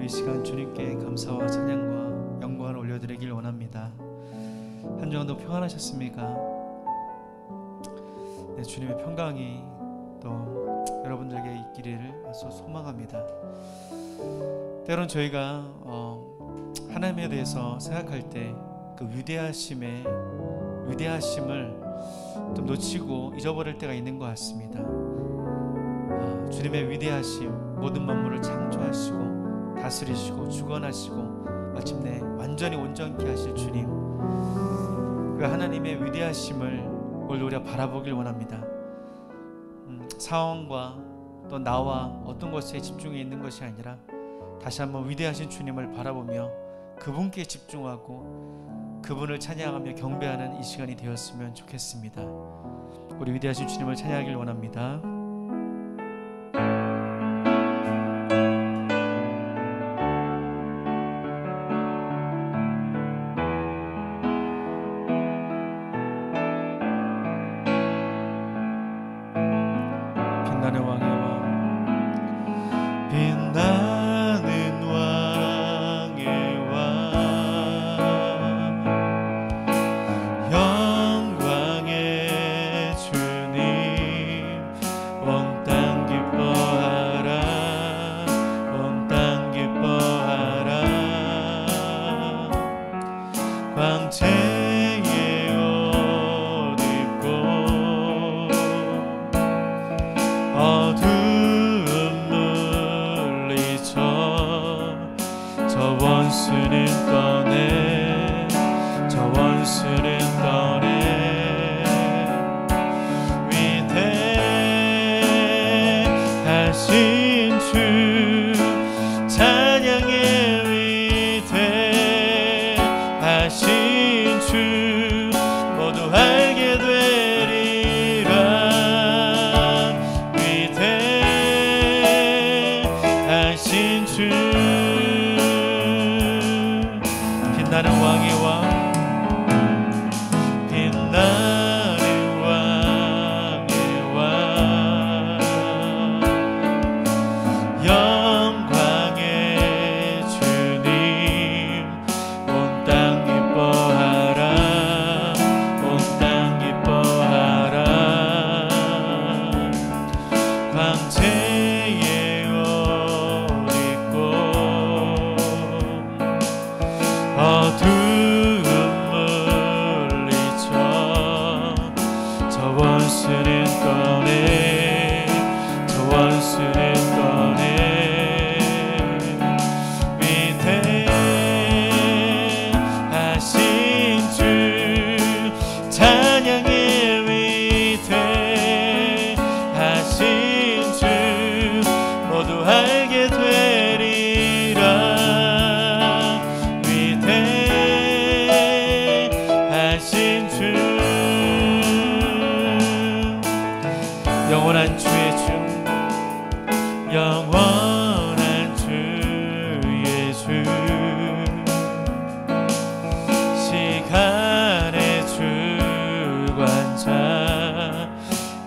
이 시간 주님께 감사와 찬양과 영광을 올려드리길 원합니다. 한 주간도 평안하셨습니까? 네, 주님의 평강이 또 여러분들에게 있기를 소망합니다. 때론 저희가 하나님에 대해서 생각할 때 그 위대하심을 좀 놓치고 잊어버릴 때가 있는 것 같습니다. 주님의 위대하심, 모든 만물을 창조하시고 다스리시고 주관하시고 마침내 완전히 온전케 하실 주님, 그 하나님의 위대하심을 오늘 우리가 바라보길 원합니다. 상황과 또 나와 어떤 것에 집중해 있는 것이 아니라 다시 한번 위대하신 주님을 바라보며 그분께 집중하고 그분을 찬양하며 경배하는 이 시간이 되었으면 좋겠습니다. 우리 위대하신 주님을 찬양하길 원합니다. 빛나는 왕의 왕, 빛나는 왕의 왕, 영광의 주님, 온 땅 기뻐하라, 온 땅 기뻐하라. 광채의 옷 입고 어두움 물리쳐 저 원수는 떠내, 저 원수는 떠내. 위대하신 주 찬양의 위대하신 주 모두 알게 되리라. 위대하신 주, 빛나는 왕의 왕, 빛나는 왕의 왕, 영광의 주님, 온 땅 기뻐하라, 온 땅 기뻐하라. 광채의 옷 입고 어두움 물리쳐 저 원수는 떠내, 저 원수는 떠내. 위대하신 주 찬양의 위대하신 주 모두 알게 되리라. 위대하신 주, 영원한 주의 주, 영원한 주의 주, 시간의 주관자,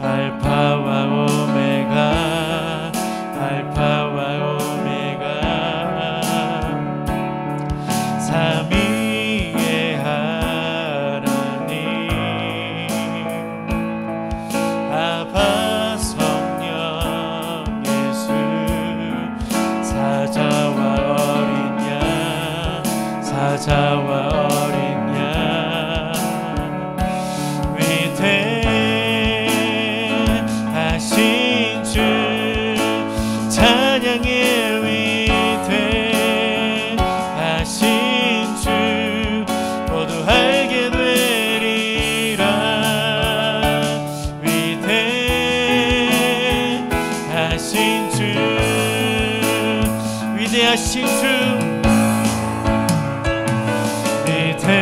알파와 오메가, 알파와 오메가. 삼위의 하나님, 아바 성령 예수, 사자와 어린 양, 사자와 어린 양. 위대하신 주 찬양의 위대하신 주 모두 알게 되리라. 위대하신 주, 위대하신 주, 위대하신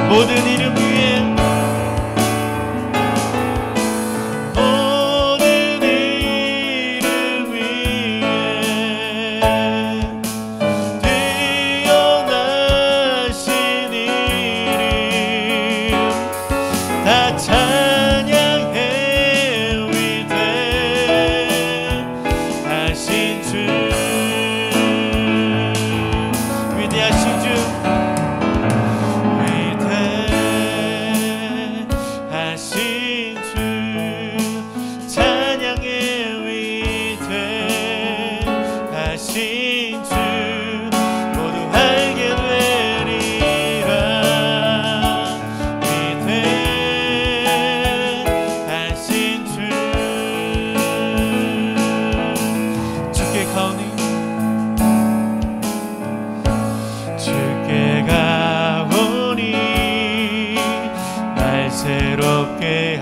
모든 이름 위에 새롭게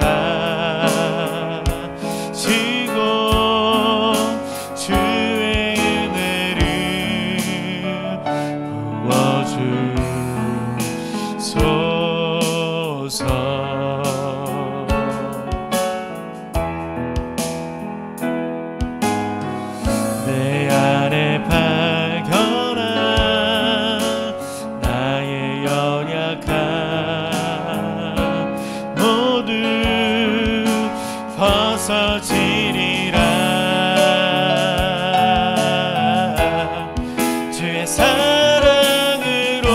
하시고 주의 은혜를 부어주소서. 내 안에 발견한 나의 연약함 모두 벗어지리라. 주의 사랑으로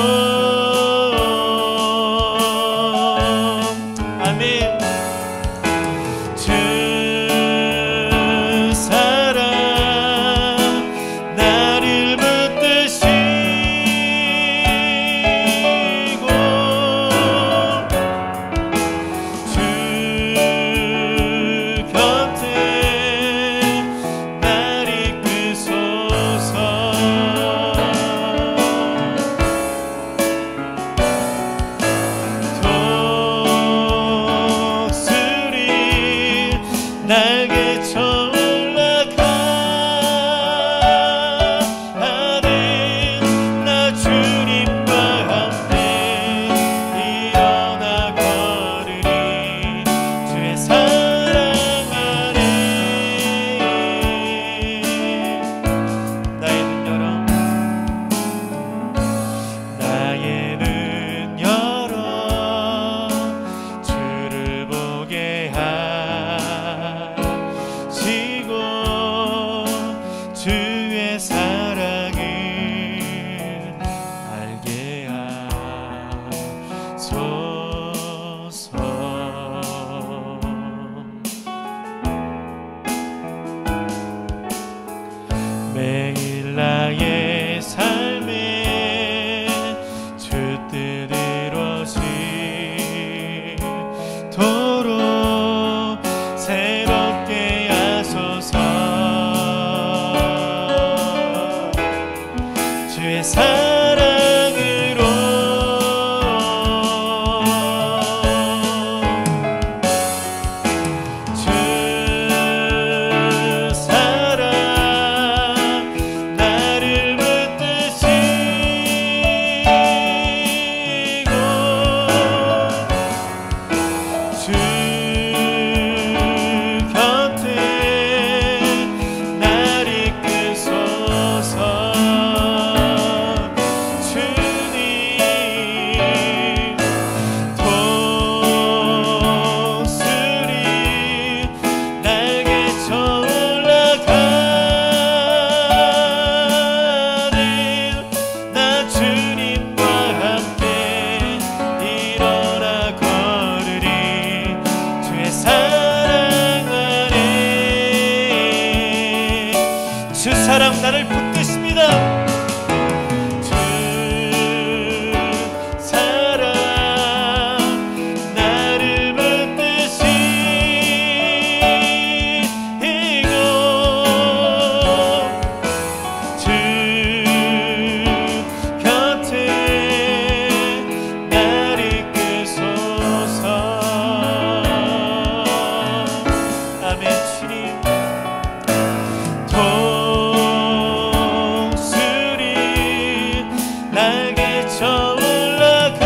내게 쳐올라가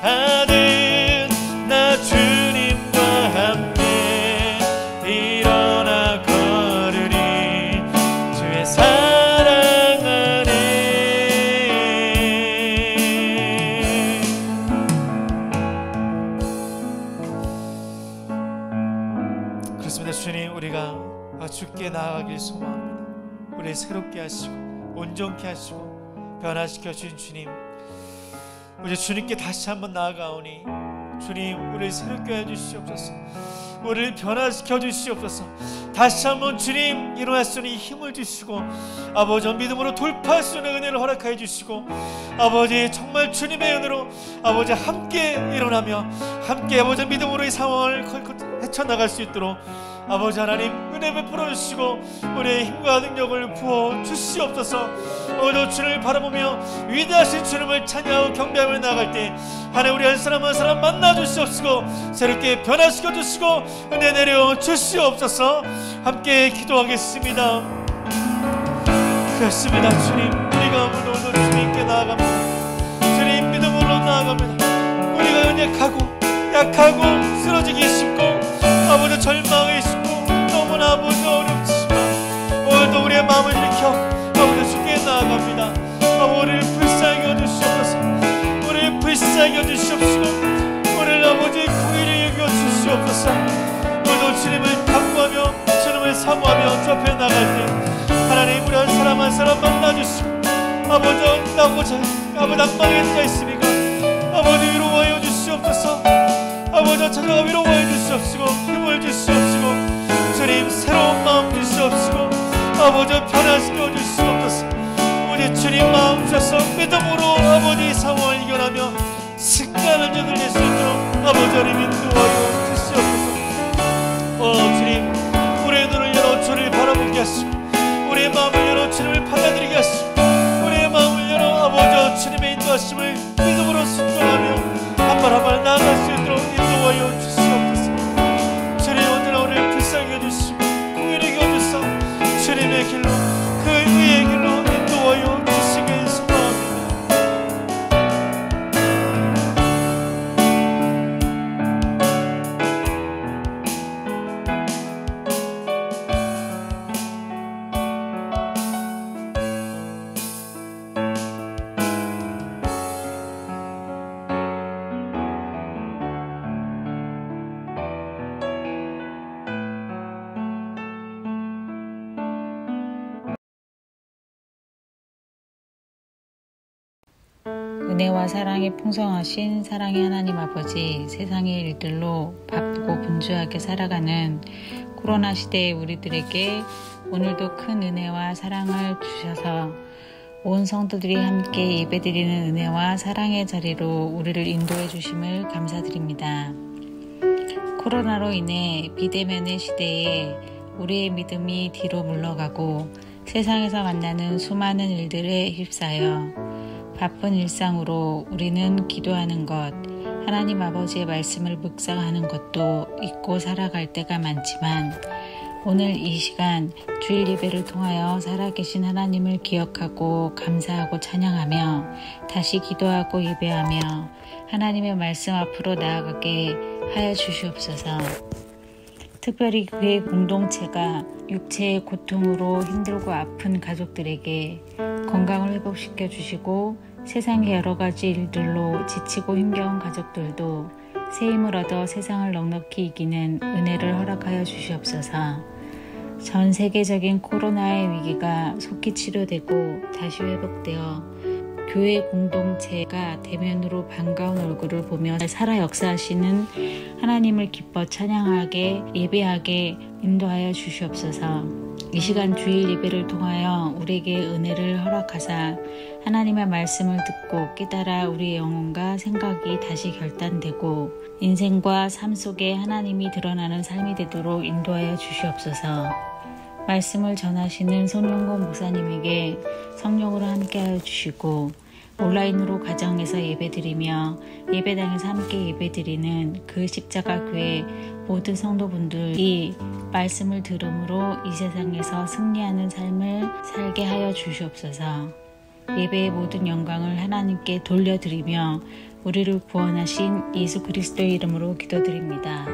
하는 나 주님과 함께 일어나 걸으리 주의 사랑 안에. 그렇습니다. 주님, 우리가 주께 나아가길 소망합니다. 우리 새롭게 하시고 온전케 하시고 변화시켜 주신 주님, 우리 주님께 다시 한번 나아가오니 주님, 우리를 새롭게 해주시옵소서. 우리를 변화시켜 주시옵소서. 다시 한번 주님 일어날 수 있는 힘을 주시고 아버지 믿음으로 돌파할 수 있는 은혜를 허락하여 주시고 아버지 정말 주님의 은혜로 아버지 함께 일어나며 함께 아버지 믿음으로 이 상황을 헤쳐나갈 수 있도록 아버지 하나님 은혜 베풀어 주시고 우리의 힘과 능력을 부어 주시옵소서. 오늘 주님을 바라보며 위대하신 주님을 찬양하고 경배하며 나아갈 때 하나님 우리 한 사람 한 사람 만나 주시옵시고 새롭게 변화시켜 주시고 은혜 내려 주시옵소서. 함께 기도하겠습니다. 그렇습니다. 주님, 우리가 오늘도 주님께 나아갑니다. 주님 믿음으로 나아갑니다. 우리가 약하고 쓰러지기 쉽고 아버지 절망이 쉽고 너무나 아버지 어렵지만 오늘도 우리의 마음을 일으켜 아버지 주께 나아갑니다. 아버지 우리를 불쌍히 여주시옵소서. 우리를 불쌍히 여주시옵시고 우리를 아버지 긍휼히 여겨 주시옵소서. 오늘도 주님을 탐구하며 주님을 사모하며 주 앞에 나갈 때 하나님 우리 한 사람 한 사람 만나주시고 아버지 낭망의 때가 있습니까? 아버지 위로하여 주시옵소서. 아버지 찾아가 위로하여 주시옵시고 힘을 주시옵시고 주님 새로운 마음 주시옵시고 아버지 변화시켜 주시옵소서. 아버지 주님 마음 주셔서 믿음으로 아버지 상황을 이겨나며 습관을 저들릴 수 있도록 아버지 하나님 인도하여 주시옵소서. 주님 우리의 눈을 열어 주를 바라보게 하시고 우리의 마음을 열어 주님을 받아들이게 하시고 우리의 마음을 열어 아버지 주님의 인도하심을 믿음으로 순종하며 한 발 한 발 나아갈 수 있도록 인도하여 주시옵소서. 주님 언제나 우리를 불쌍히 여주시고 긍휼히 여주사 주님의 길로 그 의의 길로 인도하여 주시길 소망합니다. 은혜와 사랑이 풍성하신 사랑의 하나님 아버지, 세상의 일들로 바쁘고 분주하게 살아가는 코로나 시대의 우리들에게 오늘도 큰 은혜와 사랑을 주셔서 온 성도들이 함께 예배드리는 은혜와 사랑의 자리로 우리를 인도해 주심을 감사드립니다. 코로나로 인해 비대면의 시대에 우리의 믿음이 뒤로 물러가고 세상에서 만나는 수많은 일들에 휩싸여 바쁜 일상으로 우리는 기도하는 것, 하나님 아버지의 말씀을 묵상하는 것도 잊고 살아갈 때가 많지만 오늘 이 시간 주일 예배를 통하여 살아계신 하나님을 기억하고 감사하고 찬양하며 다시 기도하고 예배하며 하나님의 말씀 앞으로 나아가게 하여 주시옵소서. 특별히 교회 공동체가 육체의 고통으로 힘들고 아픈 가족들에게 건강을 회복시켜 주시고 세상의 여러 가지 일들로 지치고 힘겨운 가족들도 새 힘을 얻어 세상을 넉넉히 이기는 은혜를 허락하여 주시옵소서. 전 세계적인 코로나의 위기가 속히 치료되고 다시 회복되어 교회 공동체가 대면으로 반가운 얼굴을 보며 살아 역사하시는 하나님을 기뻐 찬양하게 예배하게 인도하여 주시옵소서. 이 시간 주일 예배를 통하여 우리에게 은혜를 허락하사 하나님의 말씀을 듣고 깨달아 우리의 영혼과 생각이 다시 결단되고 인생과 삶 속에 하나님이 드러나는 삶이 되도록 인도하여 주시옵소서. 말씀을 전하시는 손용곤 목사님에게 성령으로 함께하여 주시고 온라인으로 가정에서 예배드리며 예배당에서 함께 예배드리는 그 십자가교회 모든 성도분들이 말씀을 들음으로 이 세상에서 승리하는 삶을 살게 하여 주시옵소서. 예배의 모든 영광을 하나님께 돌려드리며 우리를 구원하신 예수 그리스도의 이름으로 기도드립니다.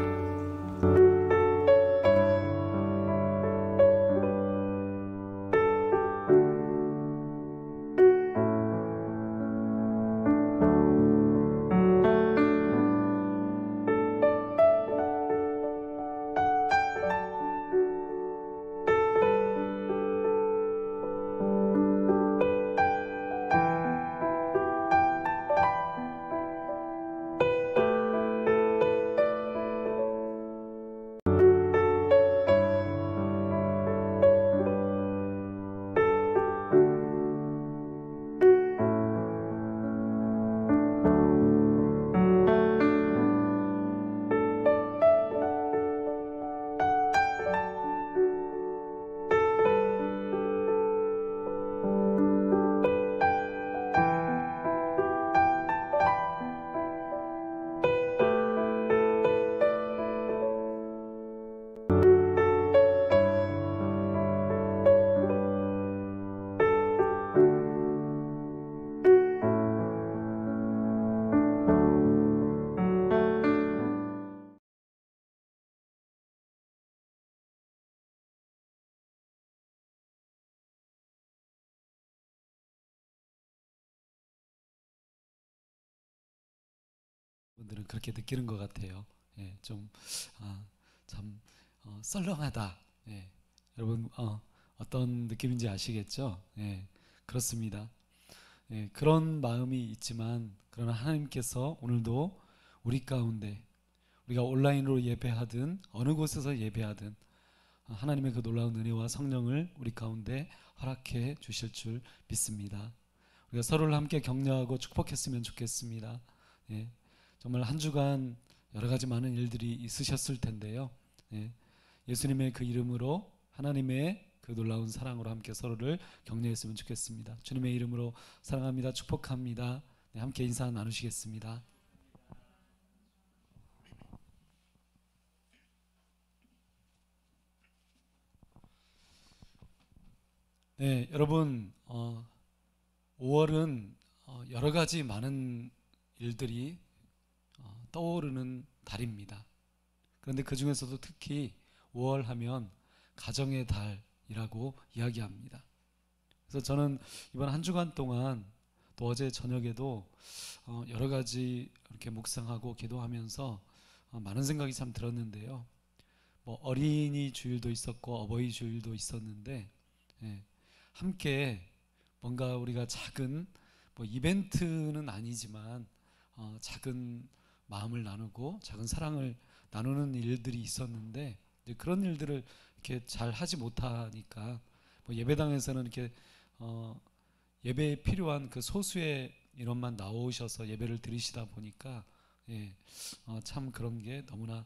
분들은 그렇게 느끼는 것 같아요. 예, 참 썰렁하다. 예, 여러분 어떤 느낌인지 아시겠죠? 예, 그렇습니다. 예, 그런 마음이 있지만 그러나 하나님께서 오늘도 우리 가운데 우리가 온라인으로 예배하든 어느 곳에서 예배하든 하나님의 그 놀라운 은혜와 성령을 우리 가운데 허락해 주실 줄 믿습니다. 우리가 서로를 함께 격려하고 축복했으면 좋겠습니다. 예, 정말 한 주간 여러 가지 많은 일들이 있으셨을 텐데요. 예, 예수님의 그 이름으로 하나님의 그 놀라운 사랑으로 함께 서로를 격려했으면 좋겠습니다. 주님의 이름으로 사랑합니다. 축복합니다. 네, 함께 인사 나누시겠습니다. 네, 여러분 5월은 여러 가지 많은 일들이 떠오르는 달입니다. 그런데 그 중에서도 특히 5월 하면 가정의 달이라고 이야기합니다. 그래서 저는 이번 한 주간 동안 또 어제 저녁에도 여러 가지 이렇게 묵상하고 기도하면서 많은 생각이 참 들었는데요. 뭐 어린이 주일도 있었고 어버이 주일도 있었는데 예, 함께 뭔가 우리가 작은 뭐 이벤트는 아니지만 작은 마음을 나누고 작은 사랑을 나누는 일들이 있었는데 그런 일들을 이렇게 잘 하지 못하니까 뭐 예배당에서는 이렇게 예배에 필요한 그 소수의 인원만 나오셔서 예배를 드리시다 보니까 예, 참 그런 게 너무나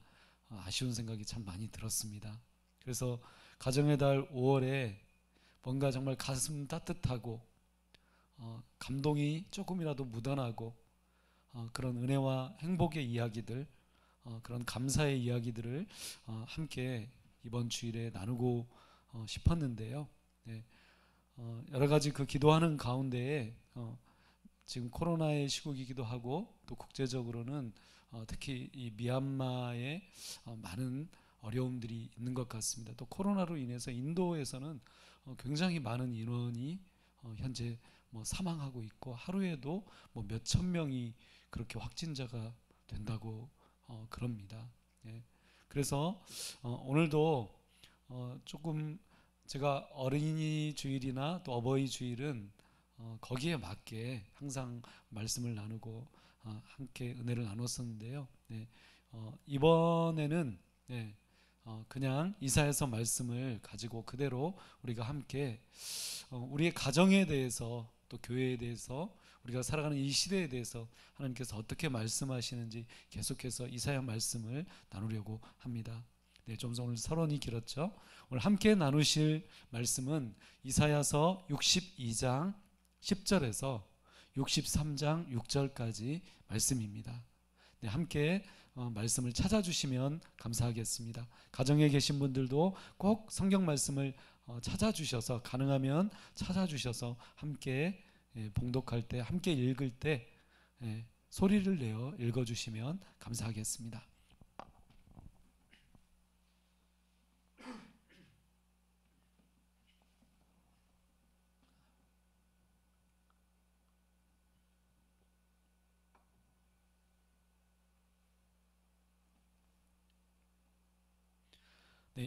아쉬운 생각이 참 많이 들었습니다. 그래서 가정의 달 5월에 뭔가 정말 가슴 따뜻하고 감동이 조금이라도 묻어나고 그런 은혜와 행복의 이야기들, 그런 감사의 이야기들을 함께 이번 주일에 나누고 싶었는데요. 네, 여러 가지 그 기도하는 가운데에 지금 코로나의 시국이기도 하고 또 국제적으로는 특히 이 미얀마에 많은 어려움들이 있는 것 같습니다. 또 코로나로 인해서 인도에서는 굉장히 많은 인원이 현재 뭐 사망하고 있고 하루에도 뭐 몇천 명이 그렇게 확진자가 된다고 그럽니다. 예. 그래서 오늘도 조금 제가 어린이 주일이나 또 어버이 주일은 거기에 맞게 항상 말씀을 나누고 함께 은혜를 나눴었는데요. 네. 이번에는 네, 그냥 이사야서 말씀을 가지고 그대로 우리가 함께 우리의 가정에 대해서 또 교회에 대해서 우리가 살아가는 이 시대에 대해서 하나님께서 어떻게 말씀하시는지 계속해서 이사야 말씀을 나누려고 합니다. 네, 좀 오늘 서론이 길었죠. 오늘 함께 나누실 말씀은 이사야서 62장 10절에서 63장 6절까지 말씀입니다. 네, 함께 말씀을 찾아주시면 감사하겠습니다. 가정에 계신 분들도 꼭 성경 말씀을 찾아주셔서 가능하면 찾아주셔서 함께 봉독할 때 함께 읽을 때 소리를 내어 읽어주시면 감사하겠습니다.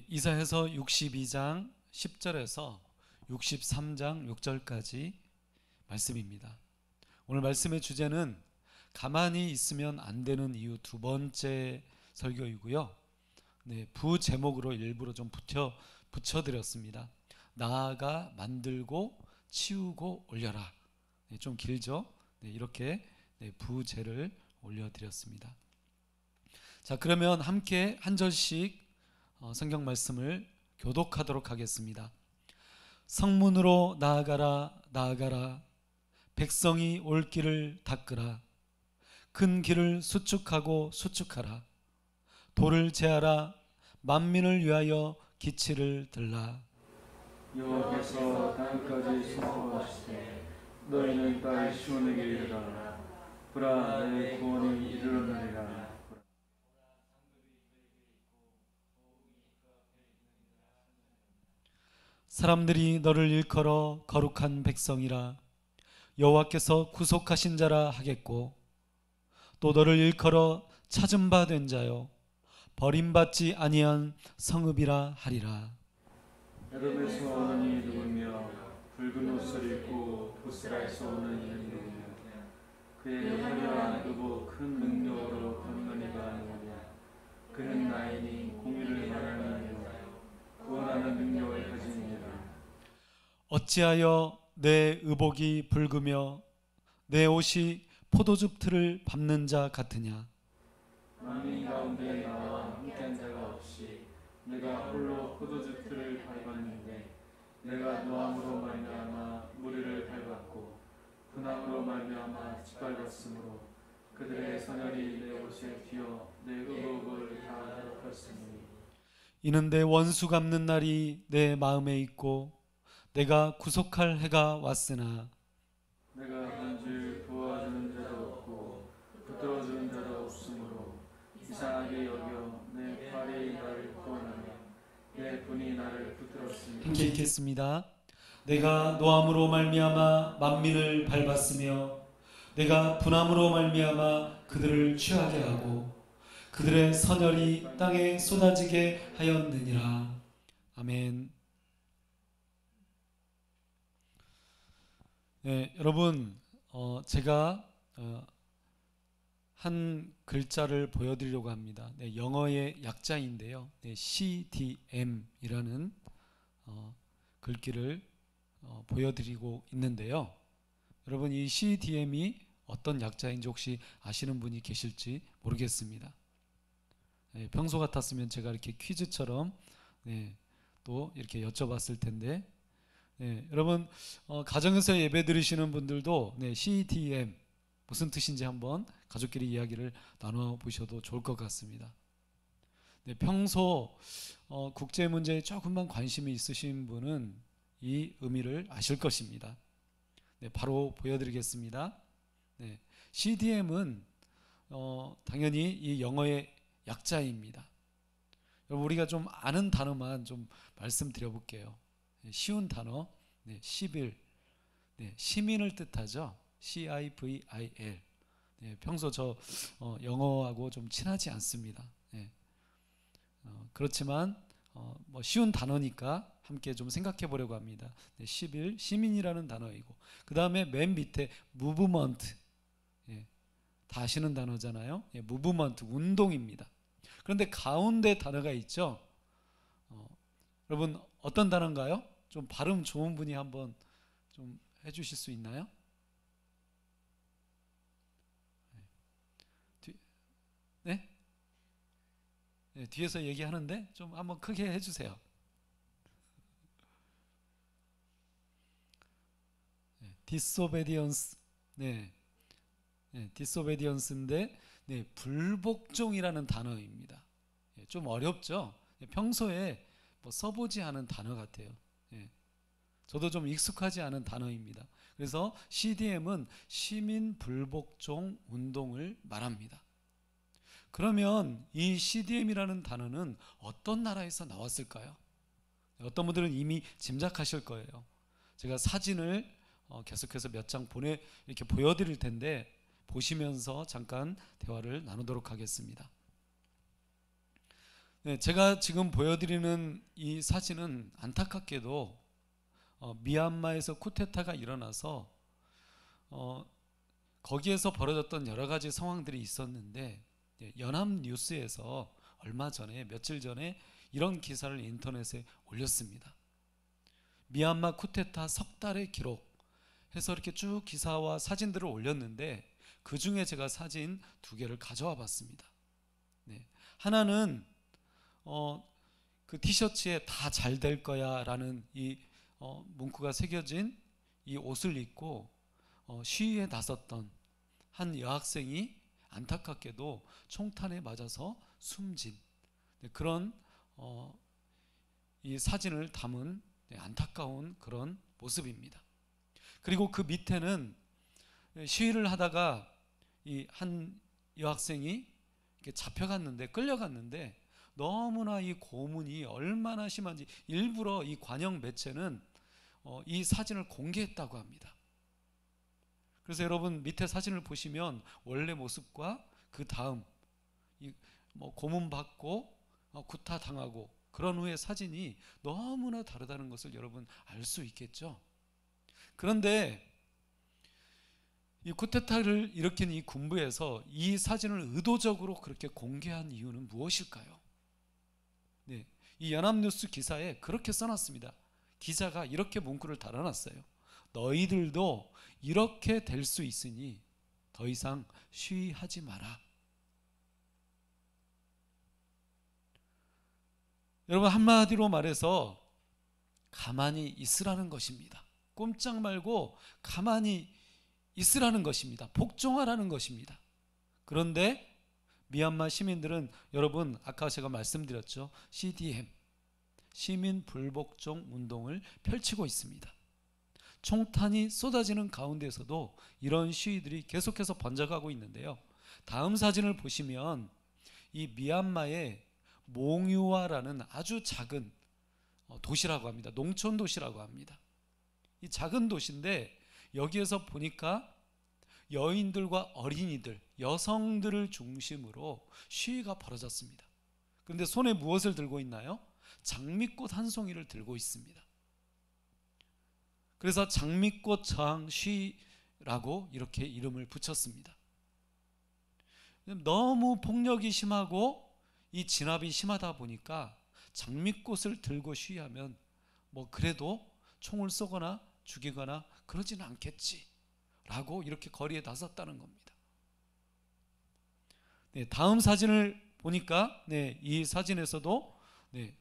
이사야서 62장 10절에서 63장 6절까지 말씀입니다. 오늘 말씀의 주제는 가만히 있으면 안 되는 이유 두 번째 설교이고요. 부제목으로 일부러 좀 붙여드렸습니다. 나아가 만들고 치우고 올려라. 좀 길죠? 이렇게 부제를 올려드렸습니다. 자, 그러면 함께 한 절씩 성경 말씀을 교독하도록 하겠습니다. 성문으로 나아가라 나아가라 백성이 올 길을 닦으라 큰 길을 수축하고 수축하라 돌을 제하라 만민을 위하여 기치를 들라 여호와께서 땅까지 선포하시되 너희는 딸 시온에게 이르라 보라 내 구원이 이르렀느니라. 사람들이 너를 일컬어 거룩한 백성이라 여호와께서 구속하신 자라 하겠고 또 너를 일컬어 찾은 바 된 자요 버림받지 아니한 성읍이라 하리라. 에돔에서 오는 이는 누구며 붉은 옷을 입고 보스라에서 오는 이는 누구며 그의 화려한 의복 큰 능력으로 걷는 이가 누구냐 그는 나이니 공의를 말하는 이요 구원하는 능력을 가진 이라. 어찌하여 내 의복이 붉으며 내 옷이 포도즙 틀을 밟는 자 같으냐. 만민 가운데 나와 함께한 자가 없이 내가 홀로 포도즙 틀을 밟았는데 내가 노함으로 말미암아 무리를 밟았고 분함으로 말미암아 짓밟았으므로 그들의 선열이 내 옷에 튀어 내 의복을 다 더럽혔으니 이는 내 원수 갚는 날이 내 마음에 있고 내가 구속할 해가 왔으나 내가 한줄 부어주는 자도 없고 붙들어주는 자도 없으므로 이상하게 여겨 내 팔이 나를 구원하며 내 분이 나를 붙들었으니. 함께 읽겠습니다. 내가 노함으로 말미암아 만민을 밟았으며 내가 분함으로 말미암아 그들을 취하게 하고 그들의 선열이 땅에 쏟아지게 하였느니라. 아멘. 여러분, 제가 한 글자를 보여드리려고 합니다. 영어의 약자인데요. CDM이라는 글귀를 보여드리고 있는데요. 여러분, 이 CDM이 어떤 약자인지 혹시 아시는 분이 계실지 모르겠습니다. 평소 같았으면 제가 이렇게 퀴즈처럼 또 이렇게 여쭤봤을 텐데, 여러분 가정에서 예배 드리시는 분들도 CDM 무슨 뜻인지 한번 가족끼리 이야기를 나눠보셔도 좋을 것 같습니다. 평소 국제 문제에 조금만 관심이 있으신 분은 이 의미를 아실 것입니다. 바로 보여드리겠습니다. CDM은 당연히 이 영어의 약자입니다. 여러분, 우리가 좀 아는 단어만 좀 말씀드려 볼게요. 쉬운 단어, 11, 시민을 뜻하죠. CIVIL. 평소 저 영어하고 좀 친하지 않습니다. 그렇지만 뭐 쉬운 단어니까 함께 좀 생각해 보려고 합니다. 11, 시민이라는 단어이고, 그 다음에 맨 밑에 무브먼트, 다 아시는 단어잖아요. 무브먼트, 운동입니다. 그런데 가운데 단어가 있죠. 여러분 어떤 단어인가요? 좀 발음 좋은 분이 한번 좀 해주실 수 있나요? 네? 뒤에서 얘기하는데 좀 한번 크게 해주세요. disobedience, disobedience인데 불복종이라는 단어입니다. 좀 어렵죠? 평소에 뭐 써보지 않은 단어 같아요. 저도 좀 익숙하지 않은 단어입니다. 그래서 CDM은 시민 불복종 운동을 말합니다. 그러면 이 CDM이라는 단어는 어떤 나라에서 나왔을까요? 어떤 분들은 이미 짐작하실 거예요. 제가 사진을 계속해서 몇 장 이렇게 보여드릴 텐데 보시면서 잠깐 대화를 나누도록 하겠습니다. 네, 제가 지금 보여드리는 이 사진은 안타깝게도 미얀마에서 쿠데타가 일어나서 거기에서 벌어졌던 여러 가지 상황들이 있었는데 연합뉴스에서 얼마 전에 며칠 전에 이런 기사를 인터넷에 올렸습니다. 미얀마 쿠데타 석 달의 기록 해서 이렇게 쭉 기사와 사진들을 올렸는데 그 중에 제가 사진 2개를 가져와 봤습니다. 네. 하나는 그 티셔츠에 다 잘 될 거야 라는 이 문구가 새겨진 이 옷을 입고 시위에 나섰던 한 여학생이 안타깝게도 총탄에 맞아서 숨진 그런 이 사진을 담은 안타까운 그런 모습입니다. 그리고 그 밑에는 시위를 하다가 이 한 여학생이 잡혀갔는데 끌려갔는데 너무나 이 고문이 얼마나 심한지 일부러 이 관영 매체는 이 사진을 공개했다고 합니다. 그래서 여러분 밑에 사진을 보시면 원래 모습과 그 다음 고문받고 구타당하고 그런 후의 사진이 너무나 다르다는 것을 여러분 알 수 있겠죠. 그런데 이 쿠데타를 일으킨 이 군부에서 이 사진을 의도적으로 그렇게 공개한 이유는 무엇일까요? 네, 이 연합뉴스 기사에 그렇게 써놨습니다. 기자가 이렇게 문구를 달아놨어요. 너희들도 이렇게 될 수 있으니 더 이상 시위하지 마라. 여러분 한마디로 말해서 가만히 있으라는 것입니다. 꼼짝 말고 가만히 있으라는 것입니다. 복종하라는 것입니다. 그런데 미얀마 시민들은 여러분 아까 제가 말씀드렸죠. CDM 시민 불복종 운동을 펼치고 있습니다. 총탄이 쏟아지는 가운데서도 이런 시위들이 계속해서 번져가고 있는데요. 다음 사진을 보시면 이 미얀마의 몽유아라는 아주 작은 도시라고 합니다. 농촌 도시라고 합니다. 이 작은 도시인데 여기에서 보니까 여인들과 어린이들, 여성들을 중심으로 시위가 벌어졌습니다. 그런데 손에 무엇을 들고 있나요? 장미꽃 한 송이를 들고 있습니다. 그래서 장미꽃 저항 시위라고 이렇게 이름을 붙였습니다. 너무 폭력이 심하고 이 진압이 심하다 보니까 장미꽃을 들고 시위하면 그래도 총을 쏘거나 죽이거나 그러지는 않겠지 라고 이렇게 거리에 나섰다는 겁니다. 네, 다음 사진을 보니까 이 사진에서도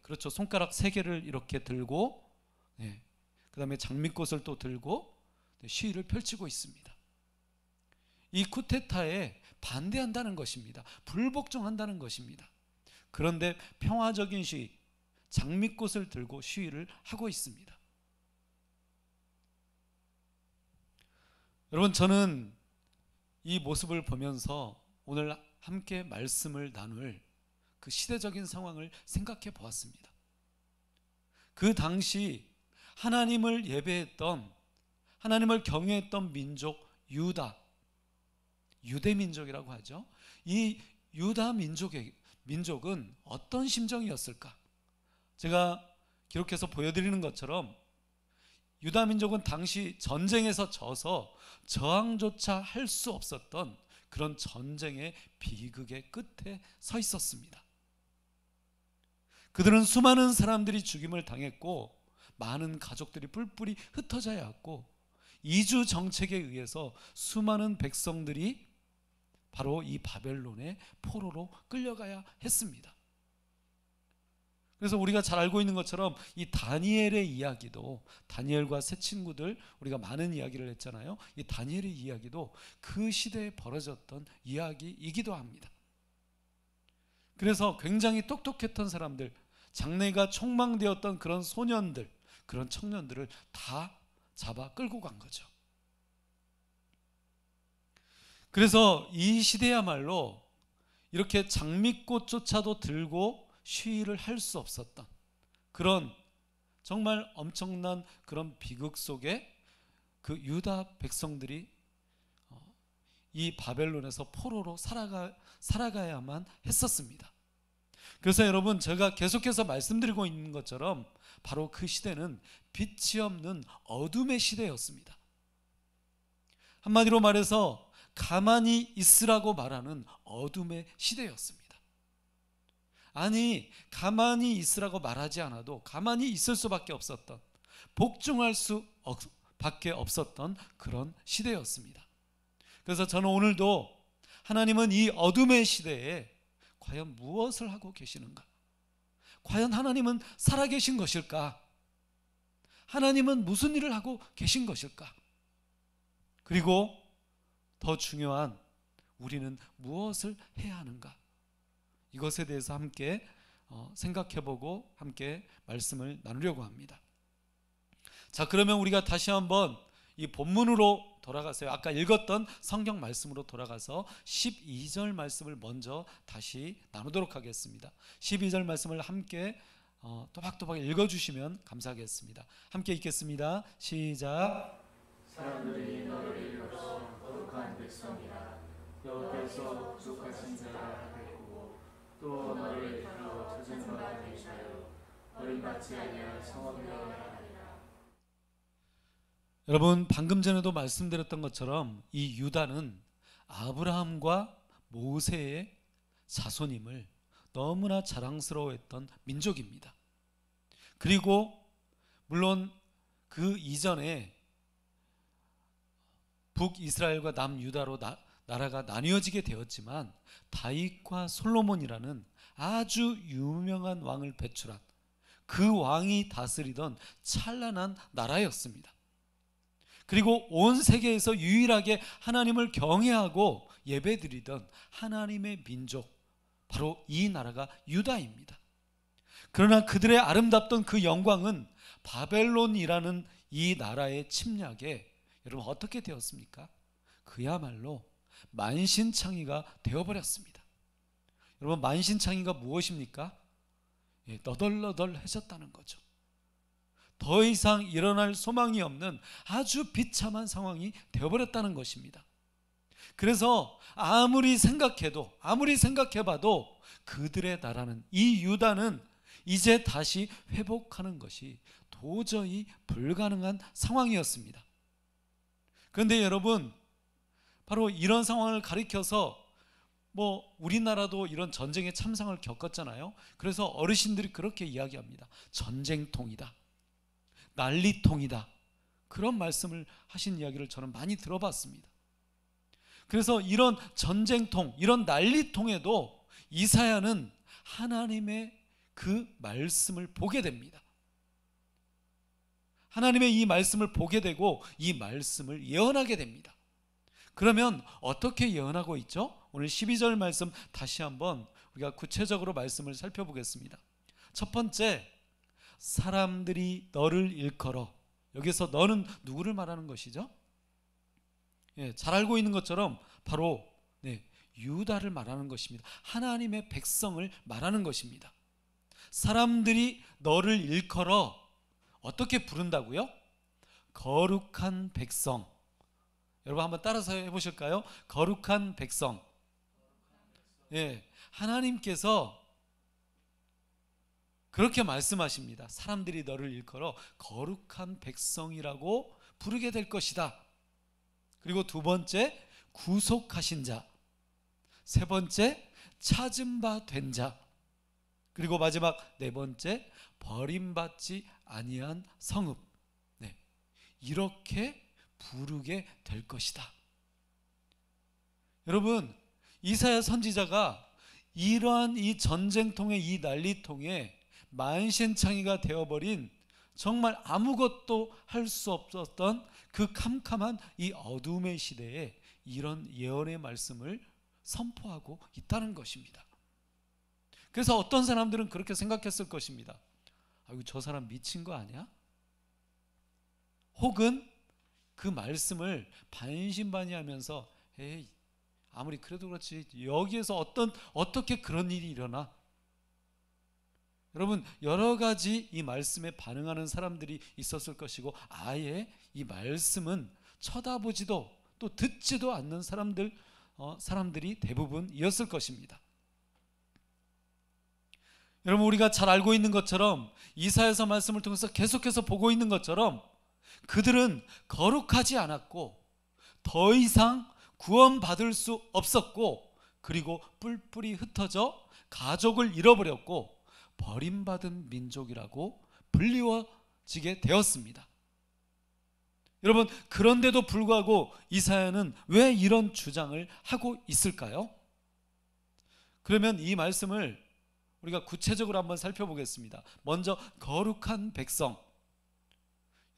그렇죠. 손가락 3개를 이렇게 들고 그 다음에 장미꽃을 또 들고 시위를 펼치고 있습니다. 이 쿠데타에 반대한다는 것입니다. 불복종한다는 것입니다. 그런데 평화적인 시위, 장미꽃을 들고 시위를 하고 있습니다. 여러분 저는 이 모습을 보면서 오늘 함께 말씀을 나눌 그 시대적인 상황을 생각해 보았습니다. 그 당시 하나님을 예배했던 하나님을 경외했던 민족 유대 민족이라고 하죠. 이 유다 민족은 어떤 심정이었을까? 제가 기록해서 보여드리는 것처럼 유다 민족은 당시 전쟁에서 져서 저항조차 할 수 없었던 그런 전쟁의 비극의 끝에 서 있었습니다. 그들은 수많은 사람들이 죽임을 당했고 많은 가족들이 뿔뿔이 흩어져야 했고 이주 정책에 의해서 수많은 백성들이 바로 이 바벨론의 포로로 끌려가야 했습니다. 그래서 우리가 잘 알고 있는 것처럼 이 다니엘의 이야기도 다니엘과 세 친구들 우리가 많은 이야기를 했잖아요. 이 다니엘의 이야기도 그 시대에 벌어졌던 이야기이기도 합니다. 그래서 굉장히 똑똑했던 사람들, 장래가 촉망되었던 그런 소년들, 그런 청년들을 다 잡아 끌고 간 거죠. 그래서 이 시대야말로 이렇게 장미꽃조차도 들고 시위를 할 수 없었던 그런 정말 엄청난 그런 비극 속에 그 유다 백성들이 이 바벨론에서 포로로 살아가야만 했었습니다. 그래서 여러분, 제가 계속해서 말씀드리고 있는 것처럼 바로 그 시대는 빛이 없는 어둠의 시대였습니다. 한마디로 말해서 가만히 있으라고 말하는 어둠의 시대였습니다. 아니, 가만히 있으라고 말하지 않아도 가만히 있을 수밖에 없었던, 복종할 수밖에 없었던 그런 시대였습니다. 그래서 저는 오늘도 하나님은 이 어둠의 시대에 과연 무엇을 하고 계시는가? 과연 하나님은 살아계신 것일까? 하나님은 무슨 일을 하고 계신 것일까? 그리고 더 중요한, 우리는 무엇을 해야 하는가? 이것에 대해서 함께 생각해보고 함께 말씀을 나누려고 합니다. 자, 그러면 우리가 다시 한번 이 본문으로 돌아가서요, 아까 읽었던 성경 말씀으로 돌아가서 12절 말씀을 먼저 다시 나누도록 하겠습니다. 12절 말씀을 함께 또박또박 읽어주시면 감사하겠습니다. 함께 읽겠습니다. 시작. 사람들이 너를 일컬어 거룩한 백성이라. 여호와께서 부족하신 자라 하겠고, 또 너를 일컬어 찾은 바 된 자요, 버림받지 아니할 성읍이라 하리라. 여러분, 방금 전에도 말씀드렸던 것처럼 이 유다는 아브라함과 모세의 자손임을 너무나 자랑스러워했던 민족입니다. 그리고 물론 그 이전에 북이스라엘과 남유다로 나라가 나뉘어지게 되었지만, 다윗과 솔로몬이라는 아주 유명한 왕을 배출한 그 왕이 다스리던 찬란한 나라였습니다. 그리고 온 세계에서 유일하게 하나님을 경외하고 예배드리던 하나님의 민족, 바로 이 나라가 유다입니다. 그러나 그들의 아름답던 그 영광은 바벨론이라는 이 나라의 침략에 여러분 어떻게 되었습니까? 그야말로 만신창이가 되어버렸습니다. 여러분, 만신창이가 무엇입니까? 너덜너덜해졌다는 거죠. 더 이상 일어날 소망이 없는 아주 비참한 상황이 되어버렸다는 것입니다. 그래서 아무리 생각해봐도 그들의 나라는, 이 유다는 이제 다시 회복하는 것이 도저히 불가능한 상황이었습니다. 그런데 여러분, 바로 이런 상황을 가리켜서 우리나라도 이런 전쟁의 참상을 겪었잖아요. 그래서 어르신들이 그렇게 이야기합니다. 전쟁통이다, 난리통이다, 그런 말씀을 하신 이야기를 저는 많이 들어봤습니다. 그래서 이런 전쟁통, 이런 난리통에도 이사야는 하나님의 그 말씀을 보게 됩니다. 하나님의 이 말씀을 보게 되고 이 말씀을 예언하게 됩니다. 그러면 어떻게 예언하고 있죠? 오늘 12절 말씀 다시 한번 우리가 구체적으로 말씀을 살펴보겠습니다. 첫 번째, 사람들이 너를 일컬어. 여기서 너는 누구를 말하는 것이죠? 잘 알고 있는 것처럼 바로 유다를 말하는 것입니다. 하나님의 백성을 말하는 것입니다. 사람들이 너를 일컬어 어떻게 부른다고요? 거룩한 백성. 여러분 한번 따라서 해보실까요? 거룩한 백성. 하나님께서 그렇게 말씀하십니다. 사람들이 너를 일컬어 거룩한 백성이라고 부르게 될 것이다. 그리고 두 번째, 구속하신 자. 세 번째, 찾은 바 된 자. 그리고 마지막 네 번째, 버림받지 아니한 성읍. 이렇게 부르게 될 것이다. 여러분, 이사야 선지자가 이러한 이 전쟁통의 이 난리통에 만신창이가 되어버린, 정말 아무것도 할 수 없었던 그 캄캄한 이 어둠의 시대에 이런 예언의 말씀을 선포하고 있다는 것입니다. 그래서 어떤 사람들은 그렇게 생각했을 것입니다. 아이고, 저 사람 미친 거 아니야? 혹은 그 말씀을 반신반의하면서 에이, 아무리 그래도 그렇지 여기에서 어떻게 그런 일이 일어나? 여러분, 여러 가지 이 말씀에 반응하는 사람들이 있었을 것이고, 아예 이 말씀은 쳐다보지도 또 듣지도 않는 사람들이 대부분이었을 것입니다. 여러분, 우리가 잘 알고 있는 것처럼, 이사야서 말씀을 통해서 계속해서 보고 있는 것처럼, 그들은 거룩하지 않았고 더 이상 구원받을 수 없었고, 그리고 뿔뿔이 흩어져 가족을 잃어버렸고 버림받은 민족이라고 불리워지게 되었습니다. 여러분, 그런데도 불구하고 이사야는 왜 이런 주장을 하고 있을까요? 그러면 이 말씀을 우리가 구체적으로 한번 살펴보겠습니다. 먼저 거룩한 백성.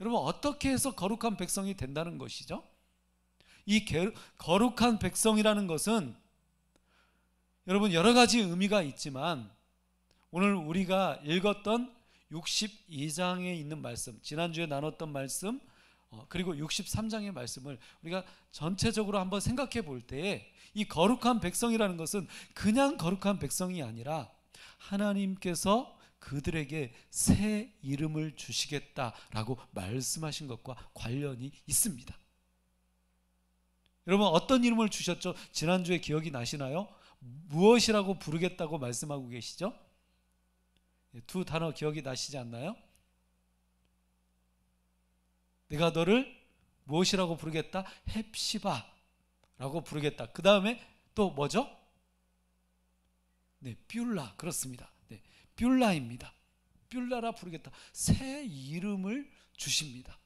여러분, 어떻게 해서 거룩한 백성이 된다는 것이죠? 이 거룩한 백성이라는 것은 여러분 여러 가지 의미가 있지만, 오늘 우리가 읽었던 62장에 있는 말씀, 지난주에 나눴던 말씀, 그리고 63장의 말씀을 우리가 전체적으로 한번 생각해 볼 때에, 이 거룩한 백성이라는 것은 그냥 거룩한 백성이 아니라 하나님께서 그들에게 새 이름을 주시겠다라고 말씀하신 것과 관련이 있습니다. 여러분, 어떤 이름을 주셨죠? 지난주에 기억이 나시나요? 무엇이라고 부르겠다고 말씀하고 계시죠? 두 단어 기억이 나시지 않나요? 내가 너를 무엇이라고 부르겠다? 헵시바라고 부르겠다. 그 다음에 또 뭐죠? 네, 뷸라. 그렇습니다. 네, 뷸라입니다. 뷸라라 부르겠다. 새 이름을 주십니다.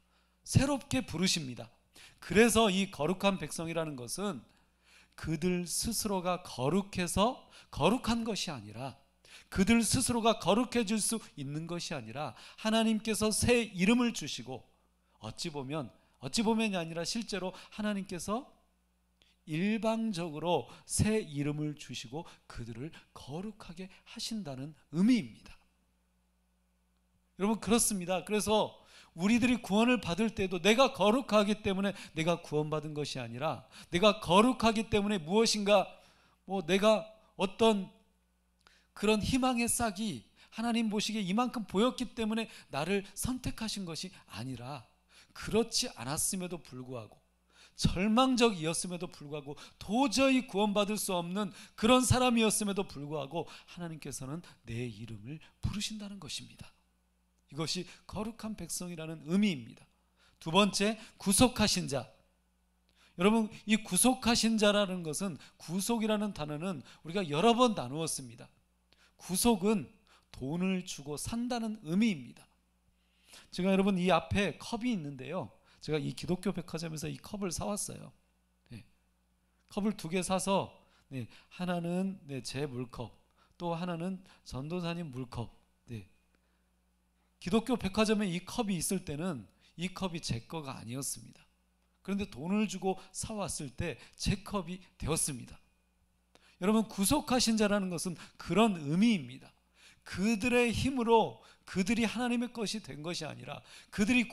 새롭게 부르십니다. 그래서 이 거룩한 백성이라는 것은 그들 스스로가 거룩해서 거룩한 것이 아니라, 그들 스스로가 거룩해질 수 있는 것이 아니라, 하나님께서 새 이름을 주시고, 어찌 보면이 아니라 실제로 하나님께서 일방적으로 새 이름을 주시고 그들을 거룩하게 하신다는 의미입니다. 여러분, 그렇습니다. 그래서 우리들이 구원을 받을 때도 내가 거룩하기 때문에 내가 구원받은 것이 아니라, 내가 거룩하기 때문에 무엇인가 내가 어떤 그런 희망의 싹이 하나님 보시기에 이만큼 보였기 때문에 나를 선택하신 것이 아니라, 그렇지 않았음에도 불구하고, 절망적이었음에도 불구하고, 도저히 구원받을 수 없는 그런 사람이었음에도 불구하고 하나님께서는 내 이름을 부르신다는 것입니다. 이것이 거룩한 백성이라는 의미입니다. 두 번째, 구속하신 자. 여러분, 이 구속하신 자라는 것은, 구속이라는 단어는 우리가 여러 번 나누었습니다. 구속은 돈을 주고 산다는 의미입니다. 제가 여러분 이 앞에 컵이 있는데요, 제가 이 기독교 백화점에서 이 컵을 사왔어요. 네. 컵을 2개 사서, 네, 하나는 제 물컵, 또 하나는 전도사님 물컵. 네. 기독교 백화점에 이 컵이 있을 때는 이 컵이 제 거가 아니었습니다. 그런데 돈을 주고 사왔을 때 제 컵이 되었습니다. 여러분, 구속하신 자라는 것은 그런 의미입니다. 그들의 힘으로 그들이 하나님의 것이 된 것이 아니라, 그들의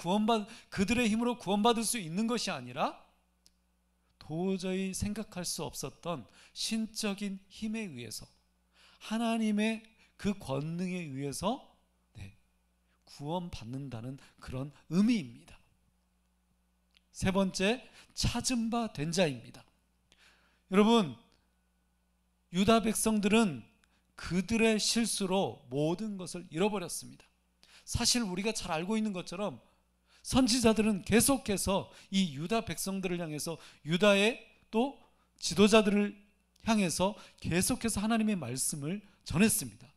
힘으로 구원받을 수 있는 것이 아니라, 도저히 생각할 수 없었던 신적인 힘에 의해서, 하나님의 그 권능에 의해서 구원받는다는 그런 의미입니다. 세 번째, 찾은 바 된 자입니다. 여러분, 유다 백성들은 그들의 실수로 모든 것을 잃어버렸습니다. 사실 우리가 잘 알고 있는 것처럼 선지자들은 계속해서 이 유다 백성들을 향해서, 유다의 또 지도자들을 향해서 계속해서 하나님의 말씀을 전했습니다.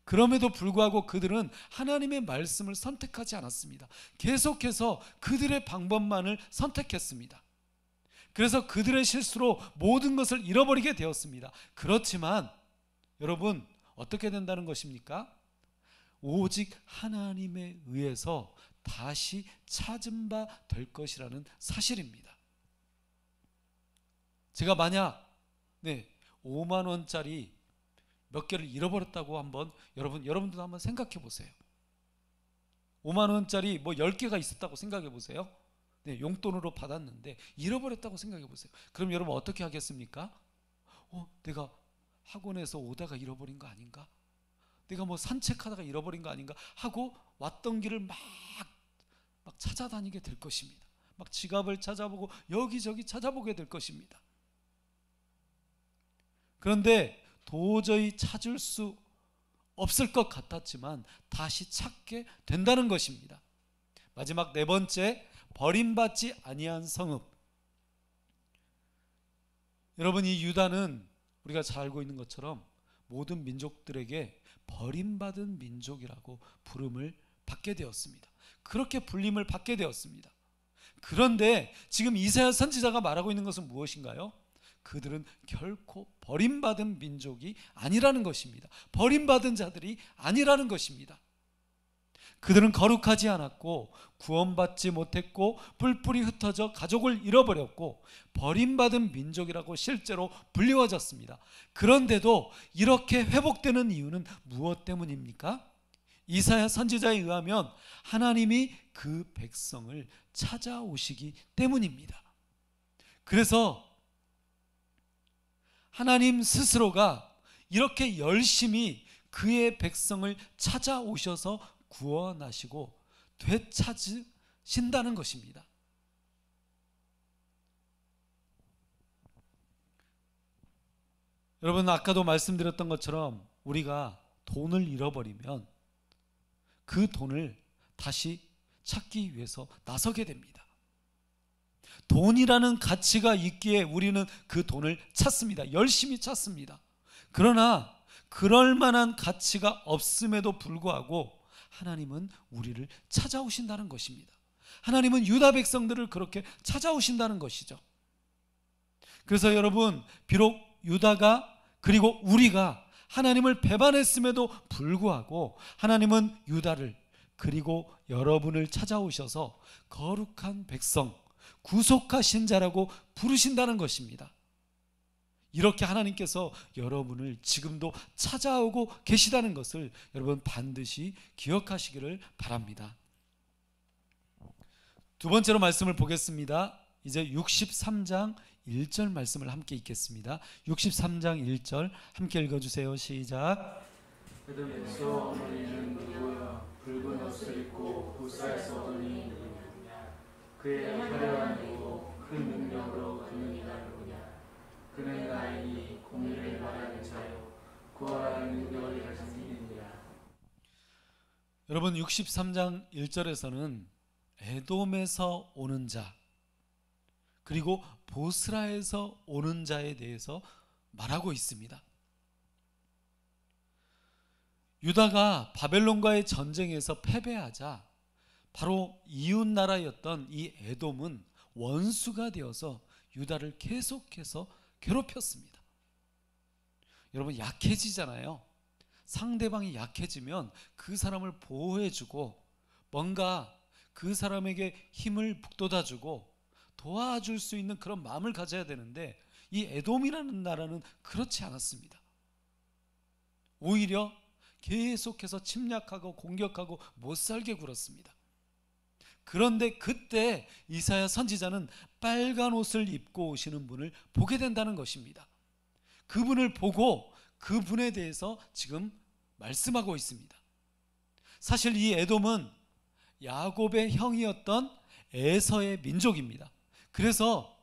그럼에도 불구하고 그들은 하나님의 말씀을 선택하지 않았습니다. 계속해서 그들의 방법만을 선택했습니다. 그래서 그들의 실수로 모든 것을 잃어버리게 되었습니다. 그렇지만 여러분, 어떻게 된다는 것입니까? 오직 하나님에 의해서 다시 찾은 바 될 것이라는 사실입니다. 제가 만약 5만 원짜리 몇 개를 잃어버렸다고 한번 여러분들도 한번 생각해 보세요. 5만 원짜리 뭐 10개가 있었다고 생각해 보세요. 네, 용돈으로 받았는데 잃어버렸다고 생각해 보세요. 그럼 여러분 어떻게 하겠습니까? 내가 학원에서 오다가 잃어버린 거 아닌가? 내가 뭐 산책하다가 잃어버린 거 아닌가? 하고 왔던 길을 막 찾아다니게 될 것입니다. 막 지갑을 찾아보고 여기저기 찾아보게 될 것입니다. 그런데 도저히 찾을 수 없을 것 같았지만 다시 찾게 된다는 것입니다. 마지막 네 번째, 버림받지 아니한 성읍. 여러분, 이 유다는 우리가 잘 알고 있는 것처럼 모든 민족들에게 버림받은 민족이라고 부름을 받게 되었습니다. 그렇게 불림을 받게 되었습니다. 그런데 지금 이사야 선지자가 말하고 있는 것은 무엇인가요? 그들은 결코 버림받은 민족이 아니라는 것입니다. 버림받은 자들이 아니라는 것입니다. 그들은 거룩하지 않았고 구원받지 못했고 뿔뿔이 흩어져 가족을 잃어버렸고 버림받은 민족이라고 실제로 불리워졌습니다. 그런데도 이렇게 회복되는 이유는 무엇 때문입니까? 이사야 선지자에 의하면 하나님이 그 백성을 찾아오시기 때문입니다. 그래서 하나님 스스로가 이렇게 열심히 그의 백성을 찾아오셔서 구원하시고 되찾으신다는 것입니다. 여러분, 아까도 말씀드렸던 것처럼 우리가 돈을 잃어버리면 그 돈을 다시 찾기 위해서 나서게 됩니다. 돈이라는 가치가 있기에 우리는 그 돈을 찾습니다. 열심히 찾습니다. 그러나 그럴 만한 가치가 없음에도 불구하고 하나님은 우리를 찾아오신다는 것입니다. 하나님은 유다 백성들을 그렇게 찾아오신다는 것이죠. 그래서 여러분, 비록 유다가 그리고 우리가 하나님을 배반했음에도 불구하고 하나님은 유다를 그리고 여러분을 찾아오셔서 거룩한 백성, 구속하신 자라고 부르신다는 것입니다. 이렇게 하나님께서 여러분을 지금도 찾아오고 계시다는 것을 여러분 반드시 기억하시기를 바랍니다. 두 번째로 말씀을 보겠습니다. 이제 63장 1절 말씀을 함께 읽겠습니다. 63장 1절 함께 읽어주세요. 시작. 에돔에서 어머니는 누구야? 붉은 옷을 입고 부스에서 오더니 누구냐? 그의 화려한 이고 큰 능력으로 그는 이라느냐? 그는 나이니 공의를 말하는 자요 구원하는 능력을 가진 이니라. 여러분, 63장 1절에서는 에돔에서 오는 자 그리고 보스라에서 오는 자에 대해서 말하고 있습니다. 유다가 바벨론과의 전쟁에서 패배하자 바로 이웃 나라였던 이 에돔은 원수가 되어서 유다를 계속해서 괴롭혔습니다. 여러분, 약해지잖아요. 상대방이 약해지면 그 사람을 보호해주고 뭔가 그 사람에게 힘을 북돋아주고 도와줄 수 있는 그런 마음을 가져야 되는데 이 에돔이라는 나라는 그렇지 않았습니다. 오히려 계속해서 침략하고 공격하고 못살게 굴었습니다. 그런데 그때 이사야 선지자는 빨간 옷을 입고 오시는 분을 보게 된다는 것입니다. 그분을 보고 그분에 대해서 지금 말씀하고 있습니다. 사실 이 에돔은 야곱의 형이었던 에서의 민족입니다. 그래서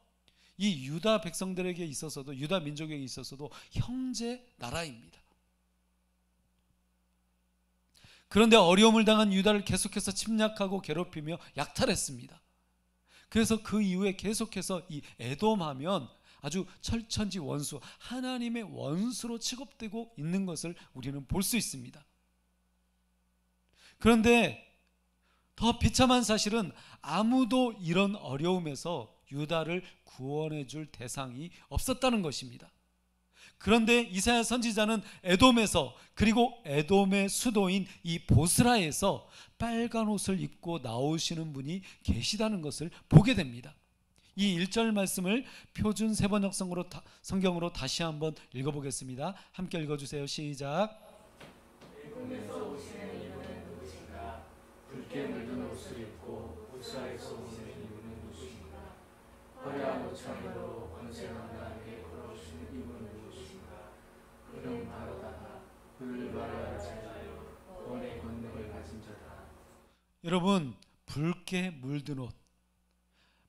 이 유다 백성들에게 있어서도 유다 민족에게 있어서도 형제 나라입니다. 그런데 어려움을 당한 유다를 계속해서 침략하고 괴롭히며 약탈했습니다. 그래서 그 이후에 계속해서 이 에돔하면 아주 철천지 원수, 하나님의 원수로 취급되고 있는 것을 우리는 볼 수 있습니다. 그런데 더 비참한 사실은 아무도 이런 어려움에서 유다를 구원해 줄 대상이 없었다는 것입니다. 그런데 이사야 선지자는 에돔에서 그리고 에돔의 수도인 이 보스라에서 빨간 옷을 입고 나오시는 분이 계시다는 것을 보게 됩니다. 이 1절 말씀을 표준 세번역 성경으로 다시 한번 읽어보겠습니다. 함께 읽어주세요. 시작. 에돔에서 오시는 이분은 누구신가? 붉게 물든 옷을 입고 우사에서 오는 이분은 누구신가? 화려한 옷차림으로 권세한 나에게 걸어오시는 이분은 누구신가? 그는 바로 나다. 그를 말하는 자여 구원의 권능을 가진 자다. 여러분, 붉게 물든 옷,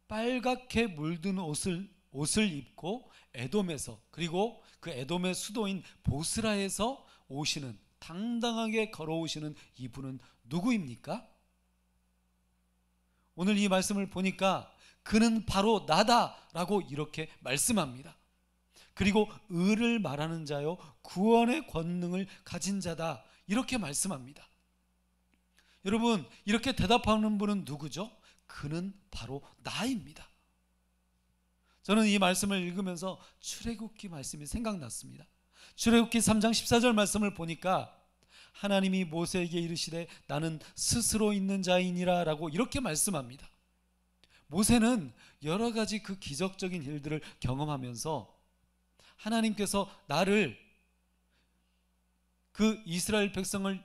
빨갛게 물든 옷을 입고 에돔에서, 그리고 그 에돔의 수도인 보스라에서 오시는, 당당하게 걸어오시는 이분은 누구입니까? 오늘 이 말씀을 보니까 그는 바로 나다라고 이렇게 말씀합니다. 그리고 의를 말하는 자요 구원의 권능을 가진 자다, 이렇게 말씀합니다. 여러분, 이렇게 대답하는 분은 누구죠? 그는 바로 나입니다. 저는 이 말씀을 읽으면서 출애굽기 말씀이 생각났습니다. 출애굽기 3장 14절 말씀을 보니까 하나님이 모세에게 이르시되 나는 스스로 있는 자이니라 라고 이렇게 말씀합니다. 모세는 여러 가지 그 기적적인 일들을 경험하면서 하나님께서 나를, 그 이스라엘 백성을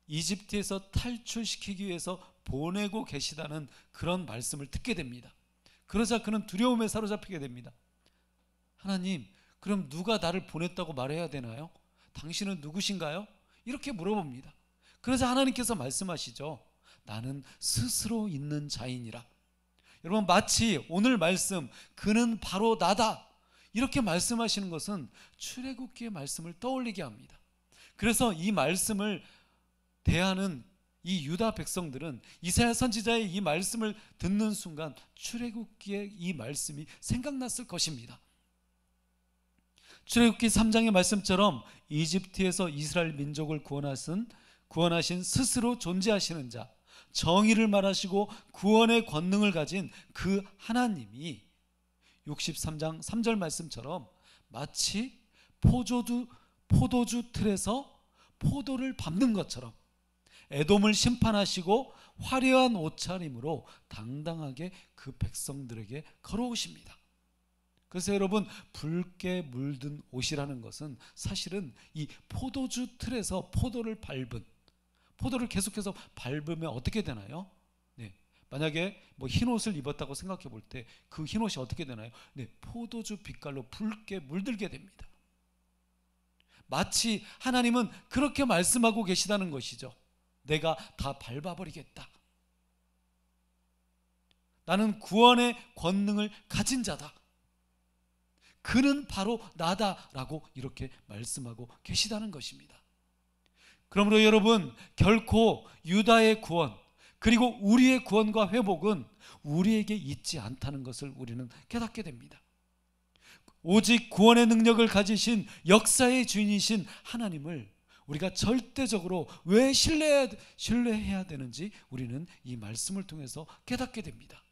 이집트에서 탈출시키기 위해서 보내고 계시다는 그런 말씀을 듣게 됩니다. 그러자 그는 두려움에 사로잡히게 됩니다. 하나님, 그럼 누가 나를 보냈다고 말해야 되나요? 당신은 누구신가요? 이렇게 물어봅니다. 그러자 하나님께서 말씀하시죠. 나는 스스로 있는 자이니라. 여러분, 마치 오늘 말씀 그는 바로 나다 이렇게 말씀하시는 것은 출애굽기의 말씀을 떠올리게 합니다. 그래서 이 말씀을 대하는 이 유다 백성들은 이사야 선지자의 이 말씀을 듣는 순간 출애굽기의 이 말씀이 생각났을 것입니다. 출애굽기 3장의 말씀처럼 이집트에서 이스라엘 민족을 구원하신 스스로 존재하시는 자, 정의를 말하시고 구원의 권능을 가진 그 하나님이 63장 3절 말씀처럼 마치 포도주 틀에서 포도를 밟는 것처럼 에돔을 심판하시고 화려한 옷차림으로 당당하게 그 백성들에게 걸어오십니다. 그래서 여러분, 붉게 물든 옷이라는 것은 사실은 이 포도주 틀에서 포도를 계속해서 밟으면 어떻게 되나요? 네, 만약에 흰 옷을 입었다고 생각해 볼 때 그 흰 옷이 어떻게 되나요? 네, 포도주 빛깔로 붉게 물들게 됩니다. 마치 하나님은 그렇게 말씀하고 계시다는 것이죠. 내가 다 밟아버리겠다. 나는 구원의 권능을 가진 자다. 그는 바로 나다라고 이렇게 말씀하고 계시다는 것입니다. 그러므로 여러분, 결코 유다의 구원 그리고 우리의 구원과 회복은 우리에게 있지 않다는 것을 우리는 깨닫게 됩니다. 오직 구원의 능력을 가지신 역사의 주인이신 하나님을 우리가 절대적으로 왜 신뢰해야 되는지 우리는 이 말씀을 통해서 깨닫게 됩니다.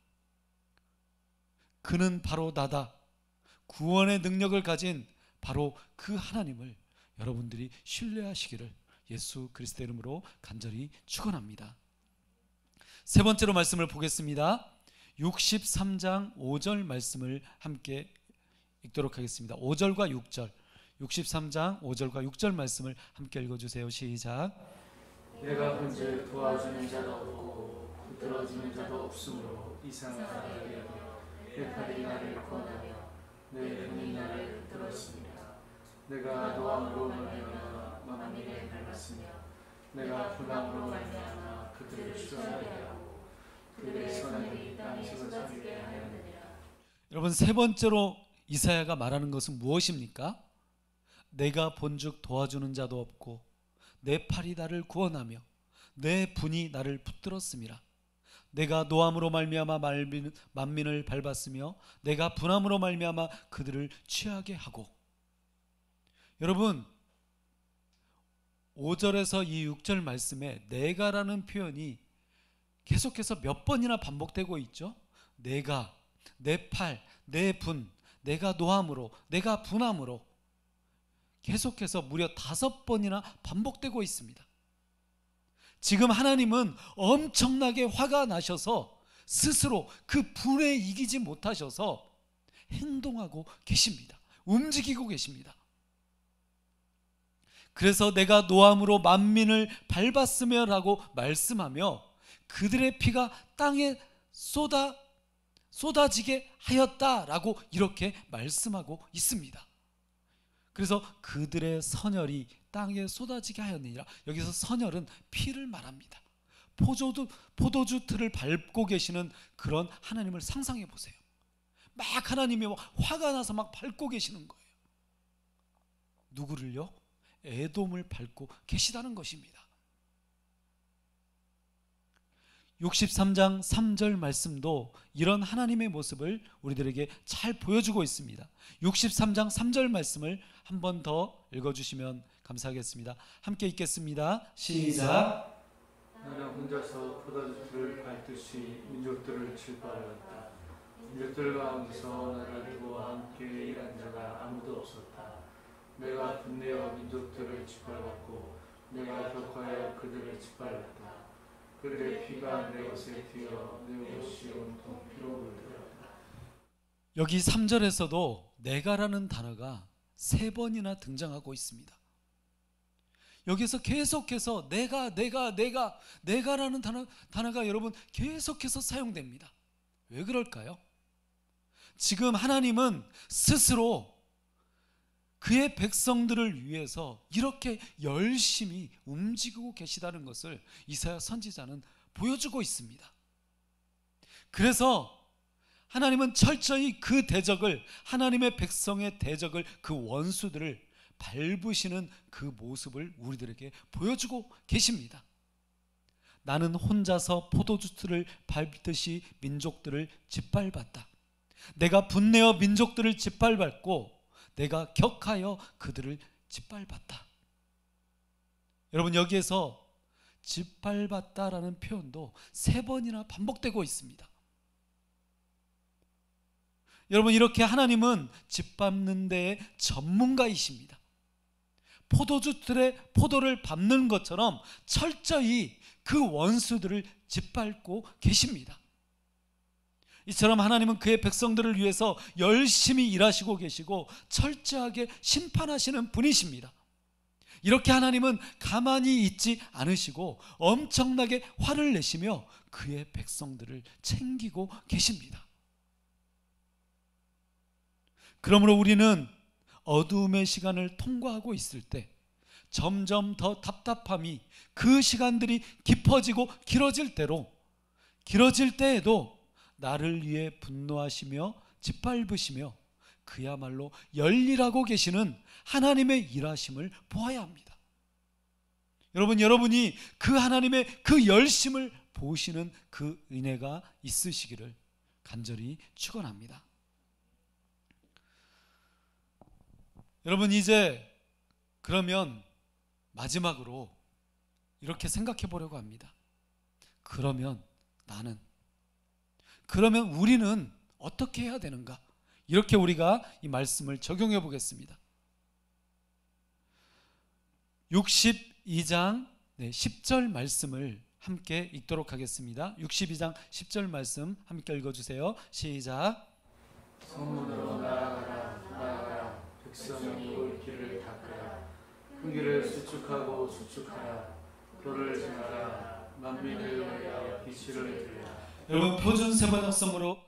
그는 바로 나다. 구원의 능력을 가진 바로 그 하나님을 여러분들이 신뢰하시기를 예수 그리스도의 이름으로 간절히 축원합니다. 세 번째로 말씀을 보겠습니다. 63장 5절 말씀을 함께 읽도록 하겠습니다. 5절과 6절, 63장 5절과 6절 말씀을 함께 읽어주세요. 시작. 내가 본즉 도와주는 자도 없고 붙들어주는 자도 없으므로 이상하게 여겨 내 팔이 나를 구원하며 내 분이 나를 붙들었습니다. 내가 노함으로 말미암아 만민을 밟았으며 내가 분함으로 말미암아 그들을 추하게 하고 그들의 선행이 땅에서 쏟아지게 하였느니라. 여러분, 세 번째로 이사야가 말하는 것은 무엇입니까? 내가 본즉 도와주는 자도 없고 내 팔이 나를 구원하며 내 분이 나를 붙들었음이라. 내가 노함으로 말미암아 만민을 밟았으며 내가 분함으로 말미암아 그들을 취하게 하고. 여러분, 5절에서 이 6절 말씀에 내가라는 표현이 계속해서 몇 번이나 반복되고 있죠. 내가, 내 팔, 내 분, 내가 노함으로, 내가 분함으로 계속해서 무려 5번이나 반복되고 있습니다. 지금 하나님은 엄청나게 화가 나셔서 스스로 그 분에 이기지 못하셔서 행동하고 계십니다. 움직이고 계십니다. 그래서 내가 노함으로 만민을 밟았으며 라고 말씀하며 그들의 피가 땅에 쏟아지게 하였다라고 이렇게 말씀하고 있습니다. 그래서 그들의 선혈이 땅에 쏟아지게 하였느니라. 여기서 선혈은 피를 말합니다. 포도주 틀을 밟고 계시는 그런 하나님을 상상해 보세요. 막 하나님이 화가 나서 막 밟고 계시는 거예요. 누구를요? 에돔을 밟고 계시다는 것입니다. 63장 3절 말씀도 이런 하나님의 모습을 우리들에게 잘 보여주고 있습니다. 63장 3절 말씀을 한 번 더 읽어주시면 감사하겠습니다. 함께 읽겠습니다. 시작. 나는 혼자서 포도주 틀을 밟듯이 민족들을 칠바하였다. 민족들 가운데서 나를 두고 함께 일한 자가 아무도 없었다. 내가 분내어 민족들을 짓밟았고 내가 격하여 그들을 짓밟았다. 그들의 피가 내 옷에 튀어 내 옷이 온통 피로 물들었다. 여기 3절에서도 내가라는 단어가 3번이나 등장하고 있습니다. 여기서 계속해서 내가라는 단어가 여러분 계속해서 사용됩니다. 왜 그럴까요? 지금 하나님은 스스로 그의 백성들을 위해서 이렇게 열심히 움직이고 계시다는 것을 이사야 선지자는 보여주고 있습니다. 그래서 하나님은 철저히 그 대적을, 하나님의 백성의 대적을, 그 원수들을 밟으시는 그 모습을 우리들에게 보여주고 계십니다. 나는 혼자서 포도주 틀을 밟듯이 민족들을 짓밟았다. 내가 분내어 민족들을 짓밟았고 내가 격하여 그들을 짓밟았다. 여러분, 여기에서 짓밟았다라는 표현도 3번이나 반복되고 있습니다. 여러분, 이렇게 하나님은 짓밟는 데의 전문가이십니다. 포도주 틀에 포도를 밟는 것처럼 철저히 그 원수들을 짓밟고 계십니다. 이처럼 하나님은 그의 백성들을 위해서 열심히 일하시고 계시고 철저하게 심판하시는 분이십니다. 이렇게 하나님은 가만히 있지 않으시고 엄청나게 화를 내시며 그의 백성들을 챙기고 계십니다. 그러므로 우리는 어두움의 시간을 통과하고 있을 때 점점 더 답답함이, 그 시간들이 깊어지고 길어질 때에도 나를 위해 분노하시며 짓밟으시며 그야말로 열일하고 계시는 하나님의 일하심을 보아야 합니다. 여러분이 그 하나님의 그 열심을 보시는 그 은혜가 있으시기를 간절히 축원합니다. 여러분, 이제 그러면 마지막으로 이렇게 생각해 보려고 합니다. 그러면 우리는 어떻게 해야 되는가? 이렇게 우리가 이 말씀을 적용해 보겠습니다. 62장 10절 말씀을 함께 읽도록 하겠습니다. 62장 10절 말씀 함께 읽어주세요. 시작. 성문으로 나아가라. 백성이 올 길을 닦으라. 흙길을 수축하라. 돌을 정하라. 만민을 위하여 빛을 들라. 여러분, 표준 세번역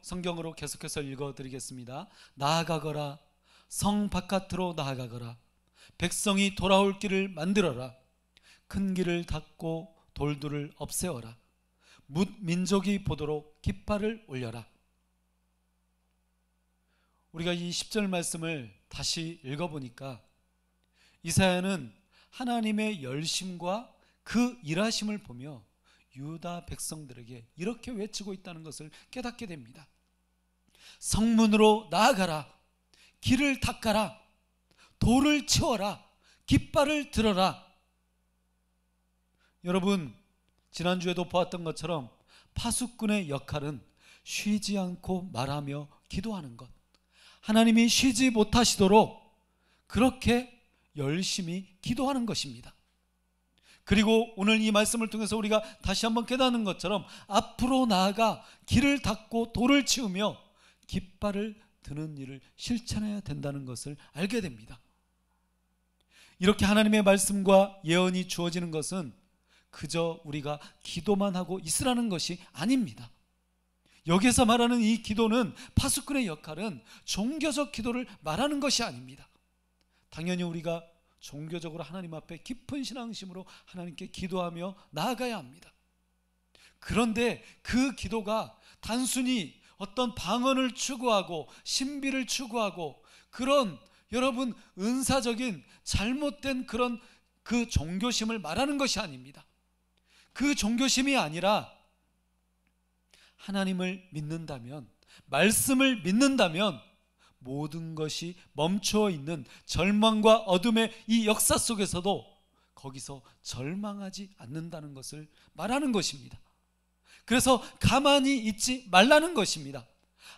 성경으로 계속해서 읽어드리겠습니다. 나아가거라. 성 바깥으로 나아가거라. 백성이 돌아올 길을 만들어라. 큰 길을 닫고 돌들을 없애어라. 뭇 민족이 보도록 깃발을 올려라. 우리가 이 10절 말씀을 다시 읽어보니까 이사야는 하나님의 열심과 그 일하심을 보며 유다 백성들에게 이렇게 외치고 있다는 것을 깨닫게 됩니다. 성문으로 나아가라. 길을 닦아라. 돌을 치워라. 깃발을 들어라. 여러분, 지난주에도 보았던 것처럼 파수꾼의 역할은 쉬지 않고 말하며 기도하는 것, 하나님이 쉬지 못하시도록 그렇게 열심히 기도하는 것입니다. 그리고 오늘 이 말씀을 통해서 우리가 다시 한번 깨닫는 것처럼 앞으로 나아가 길을 닦고 돌을 치우며 깃발을 드는 일을 실천해야 된다는 것을 알게 됩니다. 이렇게 하나님의 말씀과 예언이 주어지는 것은 그저 우리가 기도만 하고 있으라는 것이 아닙니다. 여기서 말하는 이 기도는, 파수꾼의 역할은 종교적 기도를 말하는 것이 아닙니다. 당연히 우리가 종교적으로 하나님 앞에 깊은 신앙심으로 하나님께 기도하며 나아가야 합니다. 그런데 그 기도가 단순히 어떤 방언을 추구하고 신비를 추구하고 그런 여러분 은사적인 잘못된 그런 그 종교심을 말하는 것이 아닙니다. 그 종교심이 아니라 하나님을 믿는다면, 말씀을 믿는다면 모든 것이 멈춰 있는 절망과 어둠의 이 역사 속에서도 거기서 절망하지 않는다는 것을 말하는 것입니다. 그래서 가만히 있지 말라는 것입니다.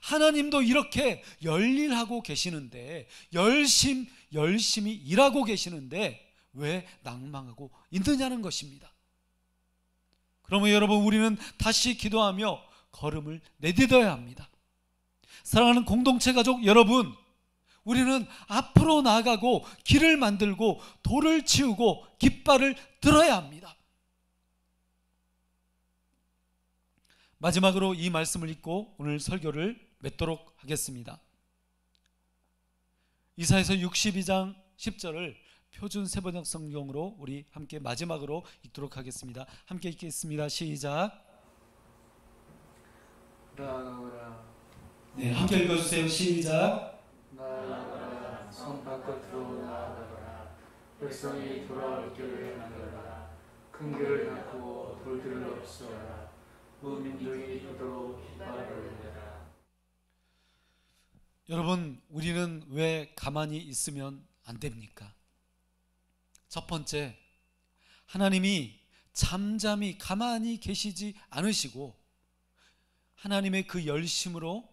하나님도 이렇게 열일하고 계시는데, 열심히 일하고 계시는데 왜 낭망하고 있느냐는 것입니다. 그러면 여러분, 우리는 다시 기도하며 걸음을 내딛어야 합니다. 사랑하는 공동체 가족 여러분, 우리는 앞으로 나아가고 길을 만들고 돌을 치우고 깃발을 들어야 합니다. 마지막으로 이 말씀을 읽고 오늘 설교를 맺도록 하겠습니다. 이사야서 62장 10절을 표준 세번역 성경으로 우리 함께 마지막으로 읽도록 하겠습니다. 함께 읽겠습니다. 시작. 나아가라. 네, 함께 읽어주세요. 시작. 나아가라. 성 바깥으로 나아가라. 백성이 돌아올 길을 만들어라. 큰 길을 닫고 돌들을 없애라. 무민족이 도도록 깃발을 올려라. 여러분, 우리는 왜 가만히 있으면 안 됩니까? 첫 번째, 하나님이 잠잠히 가만히 계시지 않으시고 하나님의 그 열심으로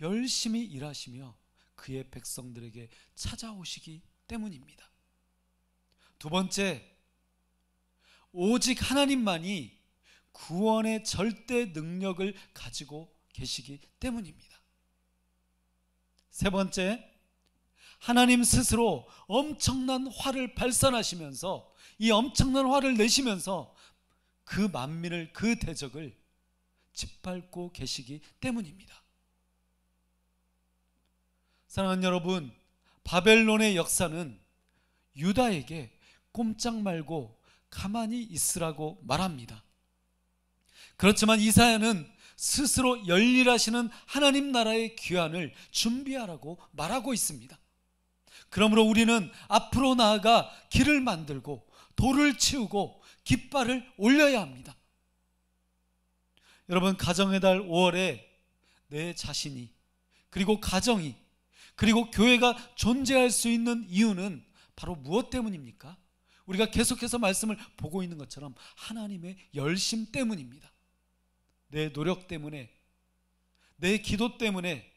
열심히 일하시며 그의 백성들에게 찾아오시기 때문입니다. 두 번째, 오직 하나님만이 구원의 절대 능력을 가지고 계시기 때문입니다. 세 번째, 하나님 스스로 엄청난 화를 발산하시면서 이 엄청난 화를 내시면서 그 만민을, 그 대적을 짓밟고 계시기 때문입니다. 사랑하는 여러분, 바벨론의 역사는 유다에게 꼼짝 말고 가만히 있으라고 말합니다. 그렇지만 이사야는 스스로 열일하시는 하나님 나라의 귀환을 준비하라고 말하고 있습니다. 그러므로 우리는 앞으로 나아가 길을 만들고 돌을 치우고 깃발을 올려야 합니다. 여러분, 가정의 달 5월에 내 자신이, 그리고 가정이, 그리고 교회가 존재할 수 있는 이유는 바로 무엇 때문입니까? 우리가 계속해서 말씀을 보고 있는 것처럼 하나님의 열심 때문입니다. 내 노력 때문에, 내 기도 때문에,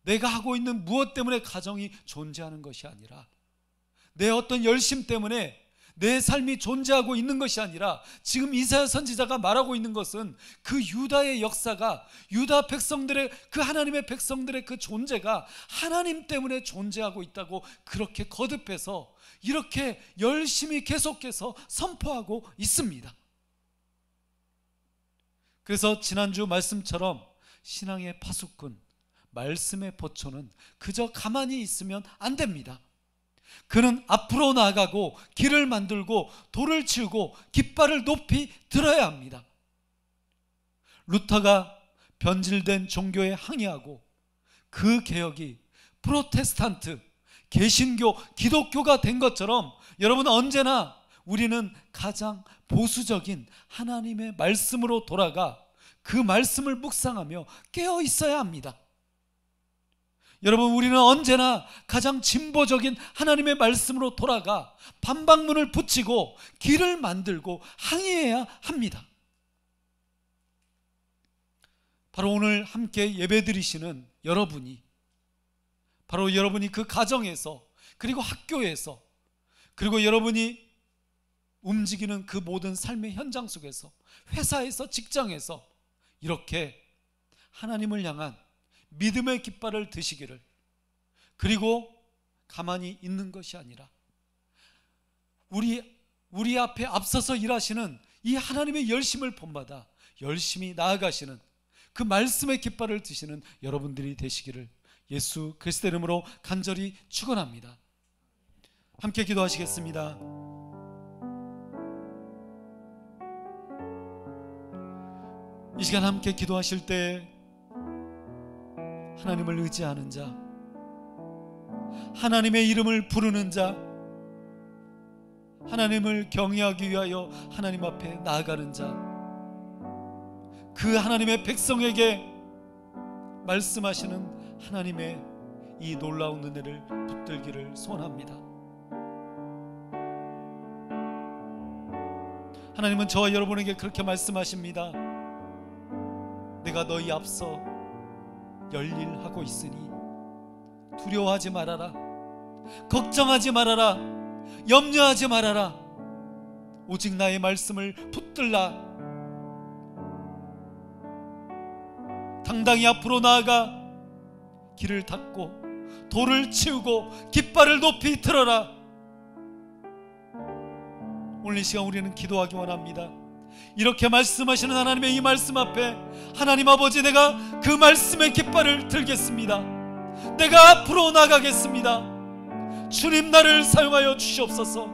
내가 하고 있는 무엇 때문에 가정이 존재하는 것이 아니라, 내 어떤 열심 때문에 내 삶이 존재하고 있는 것이 아니라, 지금 이사야 선지자가 말하고 있는 것은 그 유다의 역사가, 유다 백성들의, 그 하나님의 백성들의 그 존재가 하나님 때문에 존재하고 있다고 그렇게 거듭해서 이렇게 열심히 계속해서 선포하고 있습니다. 그래서 지난주 말씀처럼 신앙의 파수꾼, 말씀의 보초는 그저 가만히 있으면 안 됩니다. 그는 앞으로 나아가고 길을 만들고 돌을 치우고 깃발을 높이 들어야 합니다. 루터가 변질된 종교에 항의하고 그 개혁이 프로테스탄트, 개신교, 기독교가 된 것처럼 여러분, 언제나 우리는 가장 보수적인 하나님의 말씀으로 돌아가 그 말씀을 묵상하며 깨어 있어야 합니다. 여러분, 우리는 언제나 가장 진보적인 하나님의 말씀으로 돌아가 반박문을 붙이고 길을 만들고 항의해야 합니다. 바로 오늘 함께 예배드리시는 여러분이, 바로 여러분이 그 가정에서, 그리고 학교에서, 그리고 여러분이 움직이는 그 모든 삶의 현장 속에서, 회사에서, 직장에서 이렇게 하나님을 향한 믿음의 깃발을 드시기를, 그리고 가만히 있는 것이 아니라 우리 앞에 앞서서 일하시는 이 하나님의 열심을 본받아 열심히 나아가시는 그 말씀의 깃발을 드시는 여러분들이 되시기를 예수 그리스도 이름으로 간절히 축원합니다. 함께 기도하시겠습니다. 이 시간 함께 기도하실 때 하나님을 의지하는 자, 하나님의 이름을 부르는 자, 하나님을 경외하기 위하여 하나님 앞에 나아가는 자, 그 하나님의 백성에게 말씀하시는 하나님의 이 놀라운 은혜를 붙들기를 소원합니다. 하나님은 저와 여러분에게 그렇게 말씀하십니다. 내가 너희 앞서 열일하고 있으니 두려워하지 말아라, 걱정하지 말아라, 염려하지 말아라. 오직 나의 말씀을 붙들라. 당당히 앞으로 나아가 길을 닦고 돌을 치우고 깃발을 높이 들어라. 오늘 이 시간 우리는 기도하기 원합니다. 이렇게 말씀하시는 하나님의 이 말씀 앞에 하나님 아버지, 내가 그 말씀의 깃발을 들겠습니다. 내가 앞으로 나가겠습니다. 주님, 나를 사용하여 주시옵소서.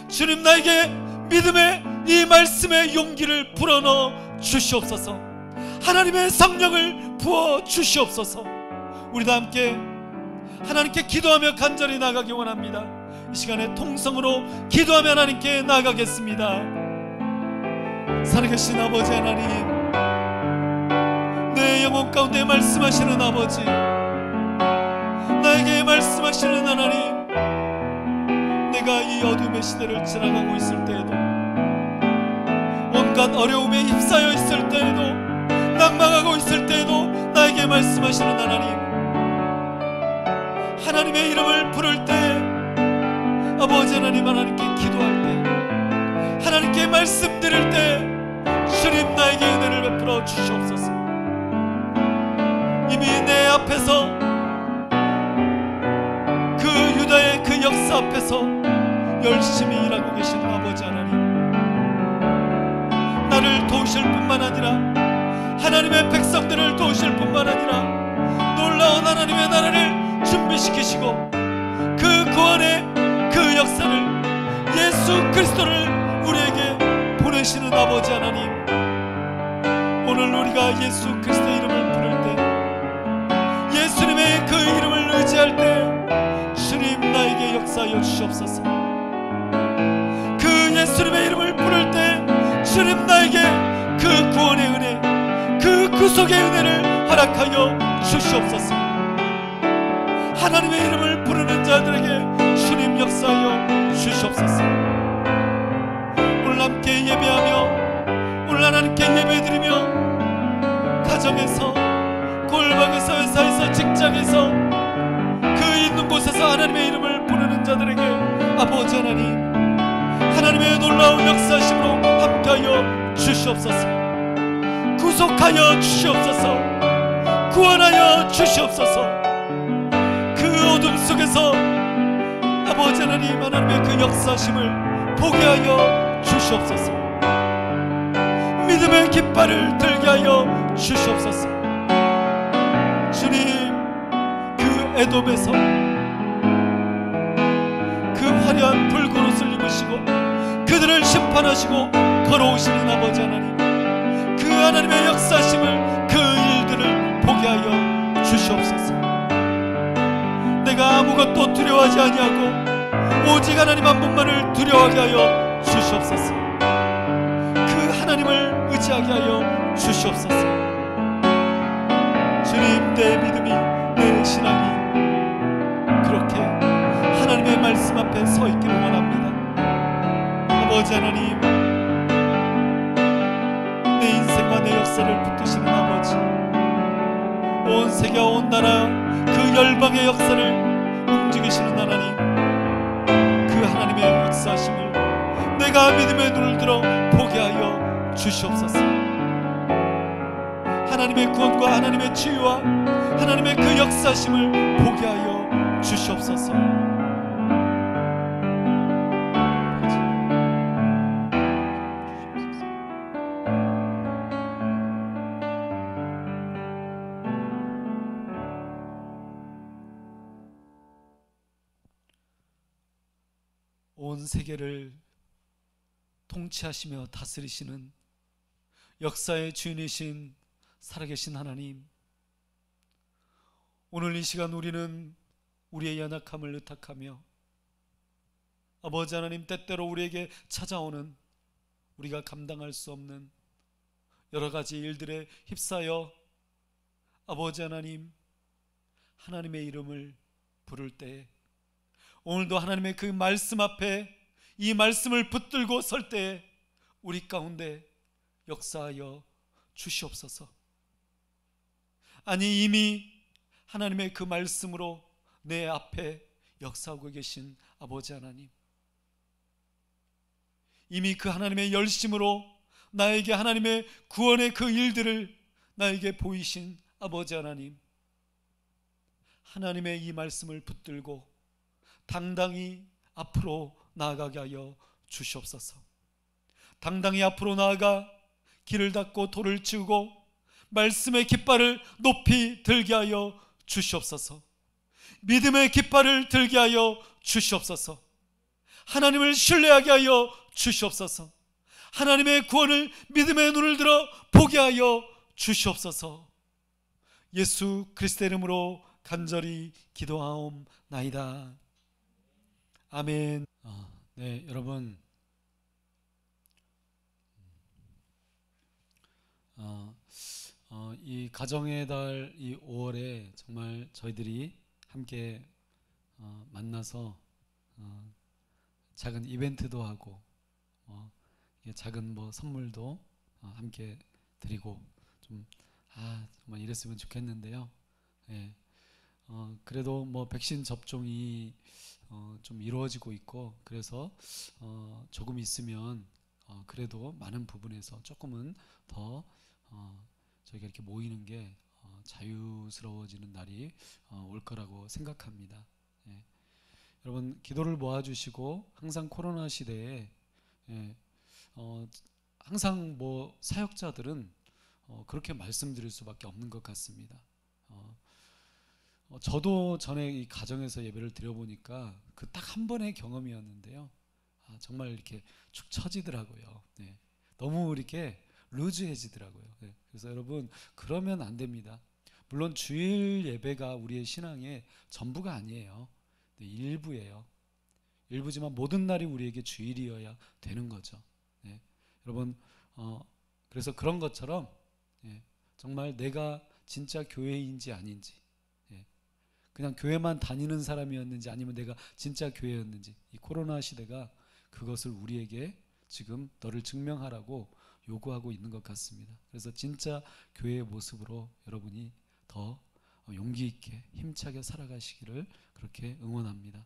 주님, 나에게 믿음의 이 말씀의 용기를 불어넣어 주시옵소서. 하나님의 성령을 부어 주시옵소서. 우리 다 함께 하나님께 기도하며 간절히 나가기 원합니다. 이 시간에 통성으로 기도하며 하나님께 나가겠습니다. 살아계신 아버지 하나님, 내 영혼 가운데 말씀하시는 아버지, 나에게 말씀하시는 하나님, 내가 이 어둠의 시대를 지나가고 있을 때에도, 온갖 어려움에 휩싸여 있을 때에도, 낭망하고 있을 때에도 나에게 말씀하시는 하나님, 하나님의 이름을 부를 때, 아버지 하나님, 하나님께 기도할 때, 하나님께 말씀드릴 때 주님, 나에게 은혜를 베풀어 주시옵소서. 이미 내 앞에서 그 유다의 그 역사 앞에서 열심히 일하고 계시는 아버지 하나님, 나를 도우실 뿐만 아니라 하나님의 백성들을 도우실 뿐만 아니라 놀라운 하나님의 나라를 준비시키시고 그 구원의 그 역사를, 예수 그리스도를 우리에게 보내시는 아버지 하나님, 오늘 우리가 예수 그리스도의 이름을 부를 때, 예수님의 그 이름을 의지할 때 주님, 나에게 역사하여 주시옵소서. 그 예수님의 이름을 부를 때 주님, 나에게 그 구원의 은혜, 그 구속의 은혜를 허락하여 주시옵소서. 하나님의 이름을 부르는 자들에게 주님, 역사하여 주시옵소서. 오늘 함께 예배하며, 오늘 하나님께 예배드리며, 가정에서, 골방에서, 회사에서, 직장에서, 그 있는 곳에서 하나님의 이름을 부르는 자들에게 아버지 하나님, 하나님의 놀라운 역사심으로 함께하여 주시옵소서. 구속하여 주시옵소서. 구원하여 주시옵소서. 그 어둠 속에서 아버지 하나님, 하나님의 그 역사심을 보게 하여 주시옵소서. 믿음의 깃발을 들게 하여 주시옵소서. 주님, 그 에돔에서 그 화려한 붉은 옷을 입으시고 그들을 심판하시고 걸어오시는 아버지 하나님, 그 하나님의 역사심을, 그 일들을 보게 하여 주시옵소서. 내가 아무것도 두려워하지 아니하고 오직 하나님 한 분만을 두려워하게 하여 주시옵소서. 그 하나님을 의지하게 하여 주시옵소서. 주님, 내 믿음이, 내 신앙이 그렇게 하나님의 말씀 앞에 서 있기를 원합니다. 아버지 하나님, 내 인생과 내 역사를 붙드시는 아버지, 온 세계와 온 나라 그 열방의 역사를 움직이시는 하나님, 그 하나님의 역사심을 내가 믿음의 눈을 들어 보게 하여 주시옵소서. 하나님의 구원과 하나님의 치유와 하나님의 그 역사심을 보게 하여 주시옵소서. 온 세계를 통치하시며 다스리시는 역사의 주인이신 살아계신 하나님, 오늘 이 시간 우리는 우리의 연약함을 의탁하며 아버지 하나님, 때때로 우리에게 찾아오는 우리가 감당할 수 없는 여러 가지 일들에 휩싸여 아버지 하나님, 하나님의 이름을 부를 때, 오늘도 하나님의 그 말씀 앞에 이 말씀을 붙들고 설 때 우리 가운데 역사하여 주시옵소서. 아니, 이미 하나님의 그 말씀으로 내 앞에 역사하고 계신 아버지 하나님, 이미 그 하나님의 열심으로 나에게 하나님의 구원의 그 일들을 나에게 보이신 아버지 하나님, 하나님의 이 말씀을 붙들고 당당히 앞으로 나아가게 하여 주시옵소서. 당당히 앞으로 나아가 길을 닦고 돌을 치우고 말씀의 깃발을 높이 들게 하여 주시옵소서. 믿음의 깃발을 들게 하여 주시옵소서. 하나님을 신뢰하게 하여 주시옵소서. 하나님의 구원을 믿음의 눈을 들어 보게 하여 주시옵소서. 예수 그리스도의 이름으로 간절히 기도하옵나이다. 아멘. 네, 여러분, 이 가정의 달 이 5월에 정말 저희들이 함께 만나서 작은 이벤트도 하고 작은 선물도 함께 드리고 좀 정말 이랬으면 좋겠는데요. 예. 그래도 백신 접종이 좀 이루어지고 있고, 그래서 조금 있으면 그래도 많은 부분에서 조금은 더 저희가 이렇게 모이는 게 자유스러워지는 날이 올 거라고 생각합니다. 예. 여러분, 기도를 모아주시고 항상 코로나 시대에 항상 사역자들은 그렇게 말씀드릴 수밖에 없는 것 같습니다. 저도 전에 이 가정에서 예배를 드려보니까 그 딱 한 번의 경험이었는데요. 정말 이렇게 축 처지더라고요. 네. 너무 이렇게 루즈해지더라고요. 네. 그래서 여러분, 그러면 안 됩니다. 물론 주일 예배가 우리의 신앙의 전부가 아니에요. 네, 일부예요. 일부지만 모든 날이 우리에게 주일이어야 되는 거죠. 네. 여러분, 그래서 그런 것처럼 정말 내가 진짜 교회인지 아닌지, 그냥 교회만 다니는 사람이었는지 아니면 내가 진짜 교회였는지, 이 코로나 시대가 그것을 우리에게 지금 너를 증명하라고 요구하고 있는 것 같습니다. 그래서 진짜 교회의 모습으로 여러분이 더 용기 있게 힘차게 살아가시기를 그렇게 응원합니다.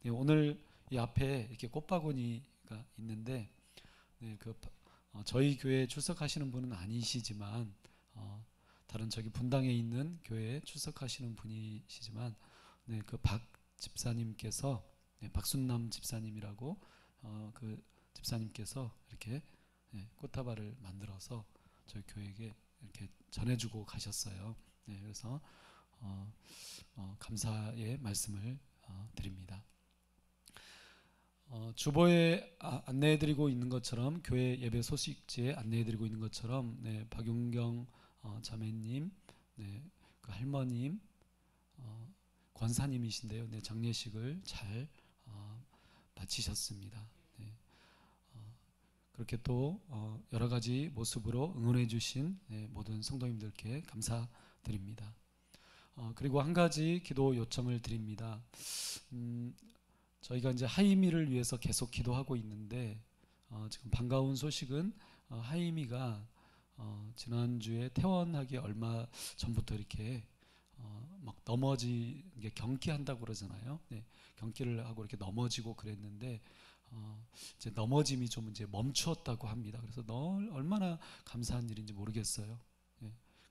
네, 오늘 이 앞에 이렇게 꽃바구니가 있는데, 저희 교회에 출석하시는 분은 아니시지만 다른 저기 분당에 있는 교회에 출석하시는 분이시지만, 그 박 집사님께서, 박순남 집사님이라고 그 집사님께서 이렇게 꽃다발을 만들어서 저희 교회에게 이렇게 전해주고 가셨어요. 그래서 감사의 말씀을 드립니다. 주보에 안내해드리고 있는 것처럼, 교회 예배 소식지에 안내해드리고 있는 것처럼, 박윤경 자매님, 그 할머님, 권사님이신데요. 장례식을 잘 마치셨습니다. 그렇게 또 여러 가지 모습으로 응원해 주신 모든 성도님들께 감사드립니다. 그리고 한 가지 기도 요청을 드립니다. 저희가 이제 하이미를 위해서 계속 기도하고 있는데, 지금 반가운 소식은 하이미가 지난주에 퇴원하기 얼마 전부터 이렇게 막 넘어지게 경기한다고 그러잖아요. 경기를 하고 이렇게 넘어지고 그랬는데 이제 넘어짐이 좀 이제 멈추었다고 합니다. 그래서 얼마나 감사한 일인지 모르겠어요.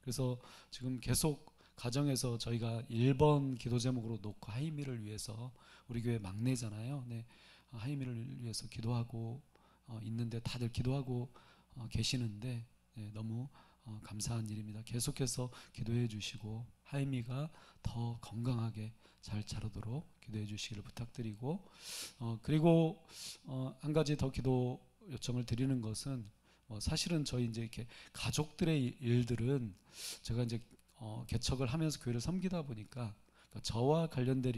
그래서 지금 계속 가정에서 저희가 1번 기도 제목으로 놓고 하이미를 위해서, 우리 교회 막내잖아요. 하이미를 위해서 기도하고 있는데 다들 기도하고 계시는데 너무 감사한 일입니다. 계속해서 기도해 주시고 하임이가 더 건강하게 잘 자라도록 기도해 주시기를 부탁드리고, 그리고 한 가지 더 기도 요청을 드리는 것은, 사실은 저희 이제 이렇게 가족들의 일들은 제가 이제 개척을 하면서 교회를 섬기다 보니까, 그러니까 저와 관련된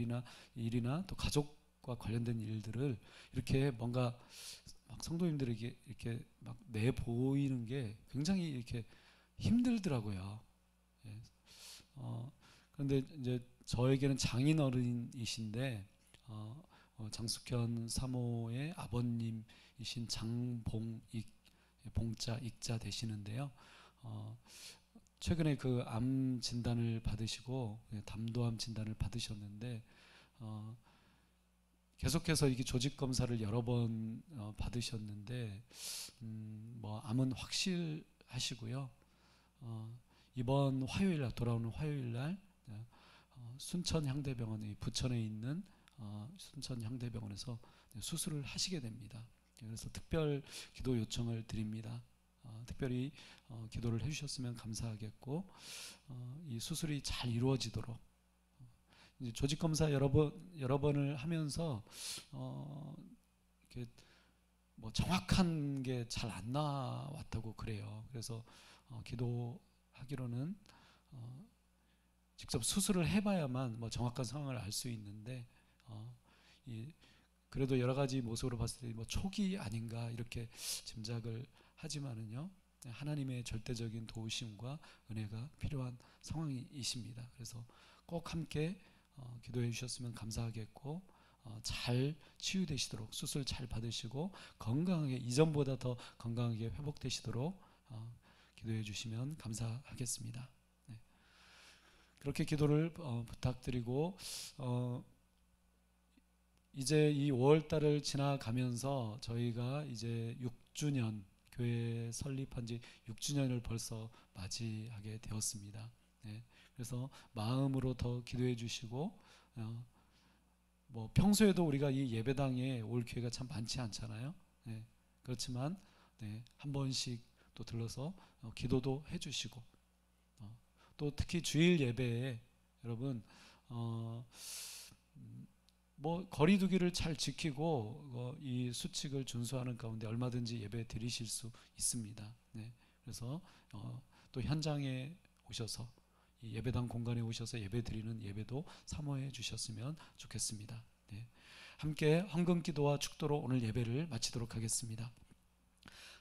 일이나 또 가족과 관련된 일들을 이렇게 뭔가 막 성도님들에게 이렇게 막 내보이는 게 굉장히 이렇게 힘들더라고요. 예. 그런데 이제 저에게는 장인어른이신데, 장숙현 사모의 아버님이신 장봉익, 봉자 익자 되시는데요. 최근에 그 암 진단을 받으시고 담도암 진단을 받으셨는데, 계속해서 이게 조직 검사를 여러 번 받으셨는데, 뭐 암은 확실하시고요. 이번 화요일 날, 돌아오는 화요일 날 순천 향대병원, 부천에 있는 순천 향대병원에서 수술을 하시게 됩니다. 그래서 특별 기도 요청을 드립니다. 특별히 기도를 해주셨으면 감사하겠고, 이 수술이 잘 이루어지도록, 이제 조직 검사 여러 번을 하면서 이렇게 뭐 정확한 게 잘 안 나왔다고 그래요. 그래서 기도하기로는 직접 수술을 해봐야만 뭐 정확한 상황을 알 수 있는데, 그래도 여러 가지 모습으로 봤을 때 뭐 초기 아닌가 이렇게 짐작을 하지만은요, 하나님의 절대적인 도우심과 은혜가 필요한 상황이십니다. 그래서 꼭 함께 기도해 주셨으면 감사하겠고, 잘 치유되시도록, 수술 잘 받으시고 건강하게, 이전보다 더 건강하게 회복되시도록 기도해 주시면 감사하겠습니다. 네. 그렇게 기도를 부탁드리고, 이제 이 5월달을 지나가면서 저희가 이제 6주년, 교회 설립한 지 6주년을 벌써 맞이하게 되었습니다. 네. 그래서 마음으로 더 기도해 주시고, 뭐 평소에도 우리가 이 예배당에 올 기회가 참 많지 않잖아요. 네. 그렇지만 한 번씩 또 들러서 기도도 해 주시고, 또 특히 주일 예배에 여러분 뭐 거리두기를 잘 지키고 이 수칙을 준수하는 가운데 얼마든지 예배 드리실 수 있습니다. 네. 그래서 또 현장에 오셔서, 이 예배당 공간에 오셔서 예배 드리는 예배도 사모해 주셨으면 좋겠습니다. 네. 함께 헌금기도와 축도로 오늘 예배를 마치도록 하겠습니다.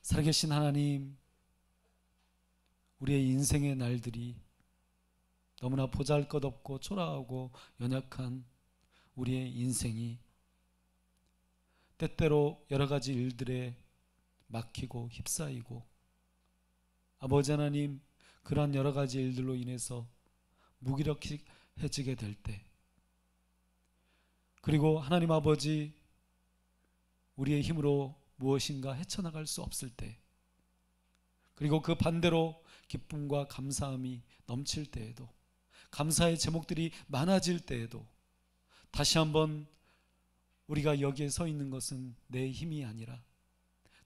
살아계신 하나님, 우리의 인생의 날들이 너무나 보잘것없고 초라하고 연약한 우리의 인생이 때때로 여러 가지 일들에 막히고 휩싸이고, 아버지 하나님, 그러한 여러 가지 일들로 인해서 무기력해지게 될 때, 그리고 하나님 아버지, 우리의 힘으로 무엇인가 헤쳐나갈 수 없을 때, 그리고 그 반대로 기쁨과 감사함이 넘칠 때에도, 감사의 제목들이 많아질 때에도 다시 한번 우리가 여기에 서 있는 것은 내 힘이 아니라,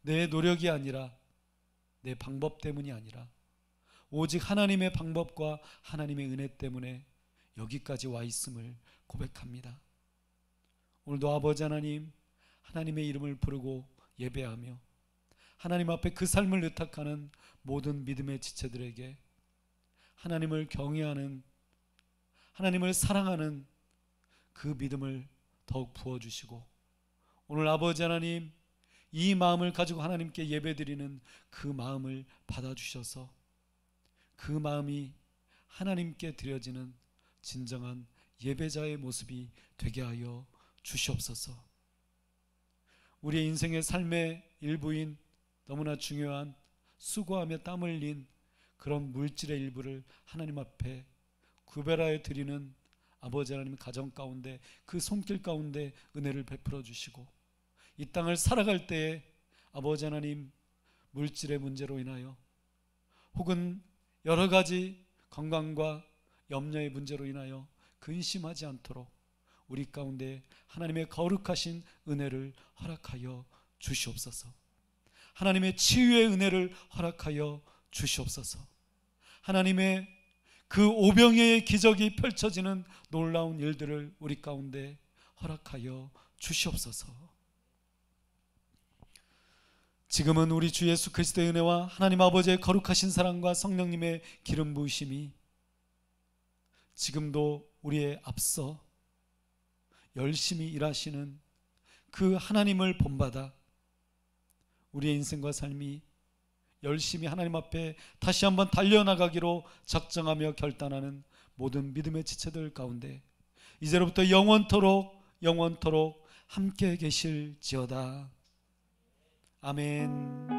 내 노력이 아니라, 내 방법 때문이 아니라 오직 하나님의 방법과 하나님의 은혜 때문에 여기까지 와 있음을 고백합니다. 오늘도 아버지 하나님, 하나님의 이름을 부르고 예배하며 하나님 앞에 그 삶을 의탁하는 모든 믿음의 지체들에게 하나님을 경외하는, 하나님을 사랑하는 그 믿음을 더욱 부어주시고, 오늘 아버지 하나님, 이 마음을 가지고 하나님께 예배드리는 그 마음을 받아주셔서 그 마음이 하나님께 드려지는 진정한 예배자의 모습이 되게 하여 주시옵소서. 우리의 인생의 삶의 일부인 너무나 중요한 수고하며 땀 흘린 그런 물질의 일부를 하나님 앞에 구별하여 드리는 아버지 하나님, 가정 가운데, 그 손길 가운데 은혜를 베풀어 주시고, 이 땅을 살아갈 때에 아버지 하나님, 물질의 문제로 인하여 혹은 여러 가지 건강과 염려의 문제로 인하여 근심하지 않도록 우리 가운데 하나님의 거룩하신 은혜를 허락하여 주시옵소서. 하나님의 치유의 은혜를 허락하여 주시옵소서. 하나님의 그 오병이어의 기적이 펼쳐지는 놀라운 일들을 우리 가운데 허락하여 주시옵소서. 지금은 우리 주 예수 그리스도의 은혜와 하나님 아버지의 거룩하신 사랑과 성령님의 기름 부으심이 지금도 우리의 앞서 열심히 일하시는 그 하나님을 본받아 우리의 인생과 삶이 열심히 하나님 앞에 다시 한번 달려나가기로 작정하며 결단하는 모든 믿음의 지체들 가운데 이제로부터 영원토록 함께 계실지어다. 아멘.